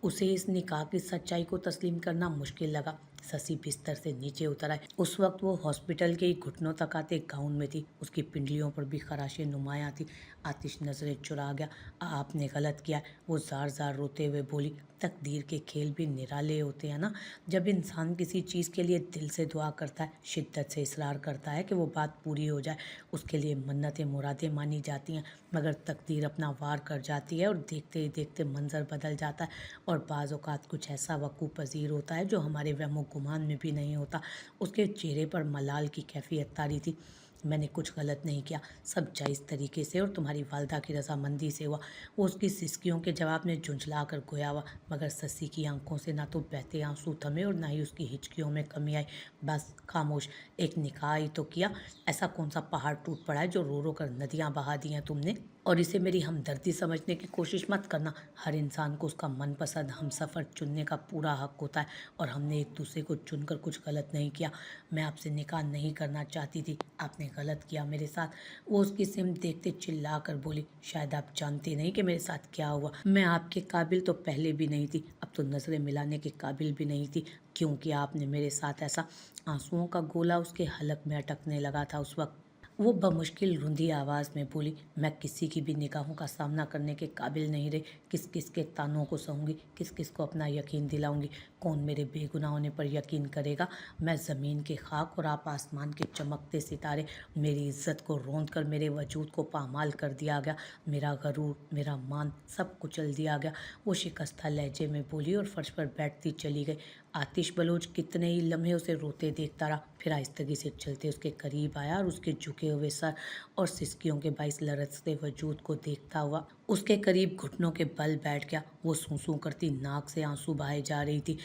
उसे इस निकाह की सच्चाई को तस्लीम करना मुश्किल लगा। शशि बिस्तर से नीचे उतर आए। उस वक्त वो हॉस्पिटल के ही घुटनों तक आते गाउन में थी। उसकी पिंडलियों पर भी खराशें नुमायां थी। आतिश नजरें चुरा गया। आपने गलत किया है, वो जार जार रोते हुए बोली। तकदीर के खेल भी निराले होते हैं ना। जब इंसान किसी चीज़ के लिए दिल से दुआ करता है, शिद्दत से इसरार करता है कि वो बात पूरी हो जाए, उसके लिए मन्नतें मुरादें मानी जाती हैं। मगर तकदीर अपना वार कर जाती है और देखते ही देखते मंजर बदल जाता है। और बाज़ औक़ात कुछ ऐसा वक़ूफ़ पज़ीर होता है जो हमारे वहमो गुमान में भी नहीं होता। उसके चेहरे पर मलाल की कैफियत तारी थी। मैंने कुछ गलत नहीं किया, सब जायज़ तरीके से और तुम्हारी वालदा की रजामंदी से हुआ। वो उसकी सिसकियों के जवाब में झुंझला कर गोया हुआ, मगर शशि की आंखों से ना तो बहते आंसू थमे और ना ही उसकी हिचकियों में कमी आई। बस खामोश, एक निकाह ही तो किया। ऐसा कौन सा पहाड़ टूट पड़ा है जो रो रो कर नदियाँ बहा दी हैं तुमने? और इसे मेरी हमदर्दी समझने की कोशिश मत करना। हर इंसान को उसका मनपसंद हमसफ़र चुनने का पूरा हक होता है और हमने एक दूसरे को चुनकर कुछ गलत नहीं किया। मैं आपसे निकाह नहीं करना चाहती थी, आपने गलत किया मेरे साथ। वो उसकी सिमत देखते चिल्ला कर बोली, शायद आप जानते नहीं कि मेरे साथ क्या हुआ। मैं आपके काबिल तो पहले भी नहीं थी, अब तो नज़रें मिलाने के काबिल भी नहीं थी। क्योंकि आपने मेरे साथ ऐसा। आंसुओं का गोला उसके हलक में अटकने लगा था उस वक्त। वो बमुश्किल रुंधी आवाज़ में बोली, मैं किसी की भी निगाहों का सामना करने के काबिल नहीं रही। किस किस के तानों को सहूँगी, किस किस को अपना यकीन दिलाऊंगी। कौन मेरे बेगुनाह होने पर यकीन करेगा। मैं ज़मीन के खाक और आप आसमान के चमकते सितारे। मेरी इज्जत को रौंद कर मेरे वजूद को पामाल कर दिया गया। मेरा गरूर, मेरा मान सब कुचल दिया गया। वो शिकस्तः लहजे में बोली और फर्श पर बैठती चली गई। आतिश बलोच कितने ही लम्हे उसे रोते देखता रहा, फिर आहिस्तगी से चलते उसके करीब आया और उसके झुके हुए सर और सिसकियों के बाईस लरजते वजूद को देखता हुआ उसके करीब घुटनों के बल बैठ गया। वो सूं करती नाक से आंसू बहाए जा रही थी।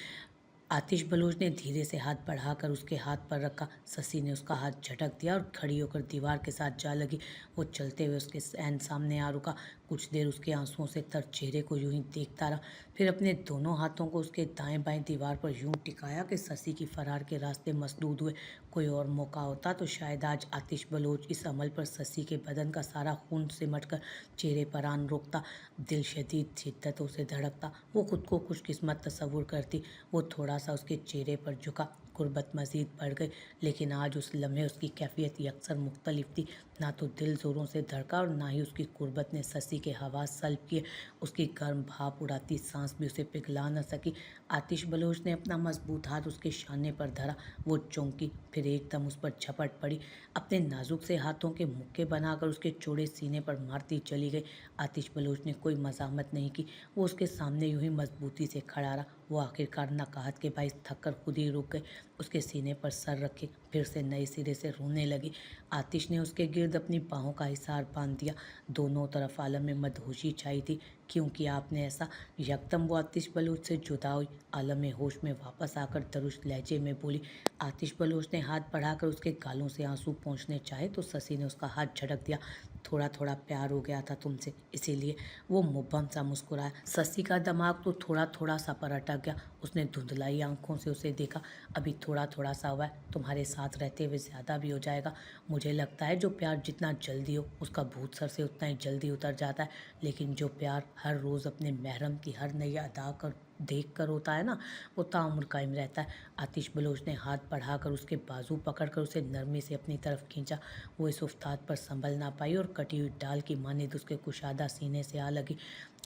आतिश बलोच ने धीरे से हाथ बढ़ाकर उसके हाथ पर रखा। शशि ने उसका हाथ झटक दिया और खड़ी होकर दीवार के साथ जा लगी। वो चलते हुए उसके सहन सामने आ रुका। कुछ देर उसके आंसुओं से तर चेहरे को यूं ही देखता रहा, फिर अपने दोनों हाथों को उसके दाएं बाएं दीवार पर यूं टिकाया कि शशि की फरार के रास्ते मसदूद हुए। कोई और मौका होता तो शायद आज आतिश बलोच इस अमल पर शशि के बदन का सारा खून सिमट कर चेहरे पर आन रोकता। दिल शदीद शिद्दतों से धड़कता। वो खुद को खुशकिस्मत तस्वुर करती। वो थोड़ा सा उसके चेहरे पर झुका। गुर्बत मज़ीद बढ़ गई, लेकिन आज उस लम्हे उसकी कैफियत यकसर मुख्तलिफ थी। ना तो दिल ज़ोरों से धड़का और ना ही उसकी गुर्बत ने शशि के हवास सल्ब किए। उसकी गर्म भाप उड़ाती सांस भी उसे पिघला न सकी। आतिश बलोच ने अपना मजबूत हाथ उसके शाने पर धरा। वो चौंकी, फिर एकदम उस पर झपट पड़ी। अपने नाजुक से हाथों के मुक्के बनाकर उसके चौड़े सीने पर मारती चली गई। आतिश बलोच ने कोई मज़ामत नहीं की। वो उसके सामने यूं ही मजबूती से खड़ा रहा। वो आखिरकार नकाहत के बाइस थक कर खुद ही रुक गए। उसके सीने पर सर रखे, फिर से नए सिरे से रोने लगी। आतिश ने उसके गिर्द अपनी बाहों का हिसार बांध दिया। दोनों तरफ आलम में मदहोशी छाई थी। क्योंकि आपने ऐसा। यकदम वो आतिश बलोच से जुदा हुई। आलम में होश में वापस आकर दरुस्त लहजे में बोली। आतिश बलोच ने हाथ बढ़ाकर उसके गालों से आंसू पोंछने चाहे तो शशि ने उसका हाथ झटक दिया। थोड़ा थोड़ा प्यार हो गया था तुमसे, इसीलिए। वो मुब्बम सा मुस्कुराया। शशि का दिमाग तो थोड़ा थोड़ा सा पर अटक गया। उसने धुंधलाई आंखों से उसे देखा। अभी थोड़ा थोड़ा सा हुआ है, तुम्हारे साथ रहते हुए ज़्यादा भी हो जाएगा। मुझे लगता है जो प्यार जितना जल्दी हो उसका भूत सर से उतना ही जल्दी उतर जाता है, लेकिन जो प्यार हर रोज़ अपने महरम की हर नई अदा कर देख कर होता है ना, वो ताउम्र कायम रहता है। आतिश बलोच ने हाथ बढ़ाकर उसके बाजू पकड़कर उसे नरमी से अपनी तरफ खींचा। वो इस उफ्ताद पर संभल ना पाई और कटी हुई डाल की मानिद उसके कुशादा सीने से आ लगी।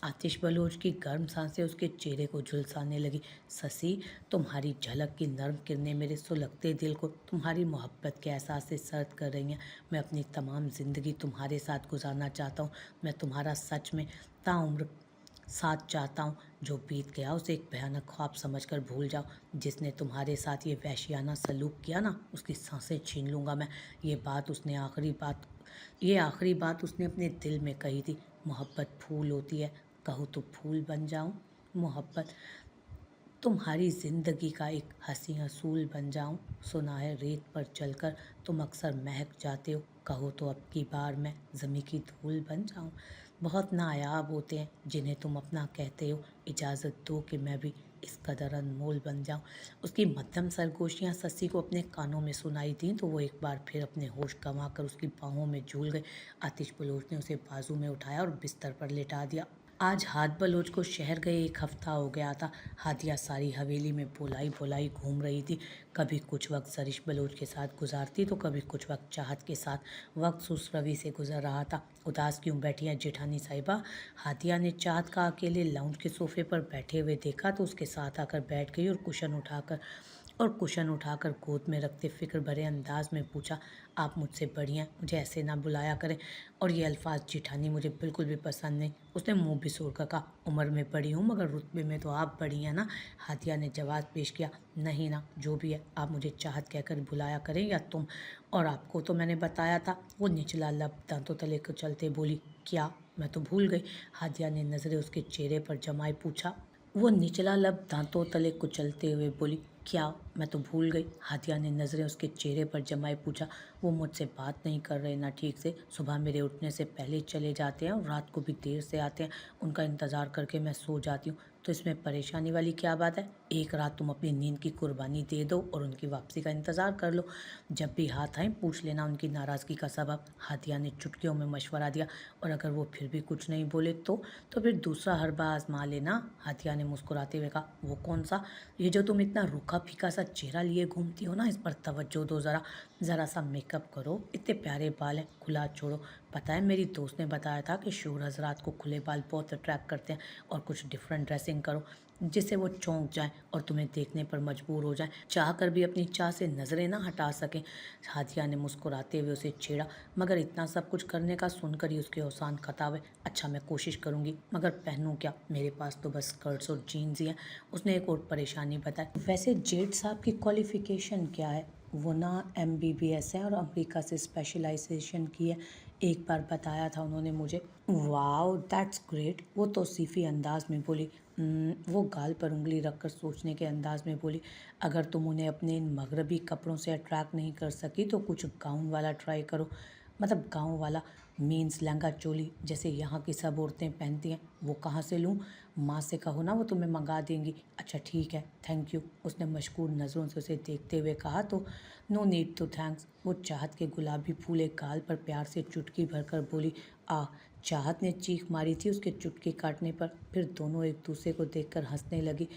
आतिश बलोच की गर्म सांसें उसके चेहरे को झुलसाने लगी। शशि, तुम्हारी झलक की नर्म किरणें मेरे सुलगते दिल को तुम्हारी मोहब्बत के एहसास से सर्द कर रही हैं। मैं अपनी तमाम ज़िंदगी तुम्हारे साथ गुजारना चाहता हूँ। मैं तुम्हारा सच में ताउम्र साथ चाहता हूँ। जो बीत गया उसे एक भयानक ख्वाब समझकर भूल जाओ। जिसने तुम्हारे साथ ये वहशियाना सलूक किया ना, उसकी सांसें छीन लूँगा मैं। ये आखिरी बात उसने अपने दिल में कही थी। मोहब्बत फूल होती है, कहो तो फूल बन जाऊं। मोहब्बत तुम्हारी ज़िंदगी का एक हंसी असूल बन जाऊं। सुना है रेत पर चलकर तुम अक्सर महक जाते हो, कहो तो अब की बार मैं ज़मीं की धूल बन जाऊं। बहुत नायाब होते हैं जिन्हें तुम अपना कहते हो। इजाज़त दो कि मैं भी इस कदर अनमोल बन जाऊं। उसकी मध्यम सरगोशियाँ शशि को अपने कानों में सुनाई थीं तो वो एक बार फिर अपने होश गंवा कर उसकी बाहों में झूल गए। आतिश बलोच ने उसे बाजू में उठाया और बिस्तर पर लेटा दिया। आज हाथ बलोच को शहर गए 1 हफ्ता हो गया था। हादिया सारी हवेली में बोलाई बोलाई घूम रही थी। कभी कुछ वक्त सरिश बलोच के साथ गुजारती तो कभी कुछ वक्त चाहत के साथ। वक्त सुस्त रवि से गुजर रहा था। उदास क्यों बैठी है जेठानी साहिबा? हादिया ने चाहत का अकेले लाउंज के सोफे पर बैठे हुए देखा तो उसके साथ आकर बैठ गई और कुशन उठाकर गोद में रखते फिक्र भरे अंदाज में पूछा, आप मुझसे बड़ी हैं, मुझे ऐसे ना बुलाया करें। और ये अल्फाज जेठानी मुझे बिल्कुल भी पसंद नहीं। उसने मुंह बिसोड़ कर कहा, उम्र में बड़ी हूँ मगर रुतबे में तो आप बड़ी हैं ना। हादिया ने जवाब पेश किया, नहीं ना, जो भी है आप मुझे चाहत कहकर बुलाया करें या तुम। और आपको तो मैंने बताया था। वो निचला लब दांतों तले को चलते बोली, क्या? मैं तो भूल गई। हादिया ने नज़रें उसके चेहरे पर जमाए पूछा। वो निचला लब दांतों तले कुचलते हुए बोली, क्या? मैं तो भूल गई। हादिया ने नज़रें उसके चेहरे पर जमाए पूछा, वो मुझसे बात नहीं कर रहे ना ठीक से। सुबह मेरे उठने से पहले चले जाते हैं और रात को भी देर से आते हैं। उनका इंतज़ार करके मैं सो जाती हूँ, तो इसमें परेशानी वाली क्या बात है? एक रात तुम अपनी नींद की कुर्बानी दे दो और उनकी वापसी का इंतज़ार कर लो। जब भी हाथ आए पूछ लेना उनकी नाराज़गी का सबब। हादिया ने चुटकियों में मशवरा दिया। और अगर वो फिर भी कुछ नहीं बोले तो फिर दूसरा हरबा आजमा लेना। हादिया ने मुस्कुराते हुए कहा, वो कौन सा? ये जो तुम इतना रूखा फीका सा चेहरा लिए घूमती हो ना, इस पर तवज्जो दो ज़रा सा मेकअप करो। इतने प्यारे बाल हैं, खुला छोड़ो। पता है मेरी दोस्त ने बताया था कि शोर हजरात को खुले बाल बहुत अट्रैक्ट करते हैं। और कुछ डिफरेंट ड्रेसिंग करो जिससे वो चौंक जाएं और तुम्हें देखने पर मजबूर हो जाएं, चाह कर भी अपनी चाह से नज़रें ना हटा सकें। हादिया ने मुस्कुराते हुए उसे छेड़ा, मगर इतना सब कुछ करने का सुनकर ही उसके औसान खता हुए। अच्छा मैं कोशिश करूँगी, मगर पहनूँ क्या? मेरे पास तो बस स्कर्ट्स और जीन्स ही हैं। उसने एक और परेशानी बताई। वैसे जेठ साहब की क्वालिफ़िकेशन क्या है? वो ना MBBS है और अमेरिका से स्पेशलाइजेशन की है। एक बार बताया था उन्होंने मुझे। Wow that's great. वो तौसीफ़ी अंदाज में बोली। वो गाल पर उंगली रखकर सोचने के अंदाज में बोली, अगर तुम उन्हें अपने इन मगरबी कपड़ों से अट्रैक्ट नहीं कर सकी तो कुछ गाउन वाला ट्राई करो। मतलब गाँव वाला मीन्स लहंगा चोली जैसे यहाँ की सब औरतें पहनती हैं। वो कहाँ से लूँ? माँ से कहो ना, वो तुम्हें मंगा देंगी। अच्छा ठीक है, थैंक यू। उसने मशकूर नज़रों से उसे देखते हुए कहा तो नो नीड टू थैंक्स। वो चाहत के गुलाबी फूले गाल पर प्यार से चुटकी भरकर बोली, आ। चाहत ने चीख मारी थी उसके चुटकी काटने पर। फिर दोनों एक दूसरे को देखकर हंसने लगी।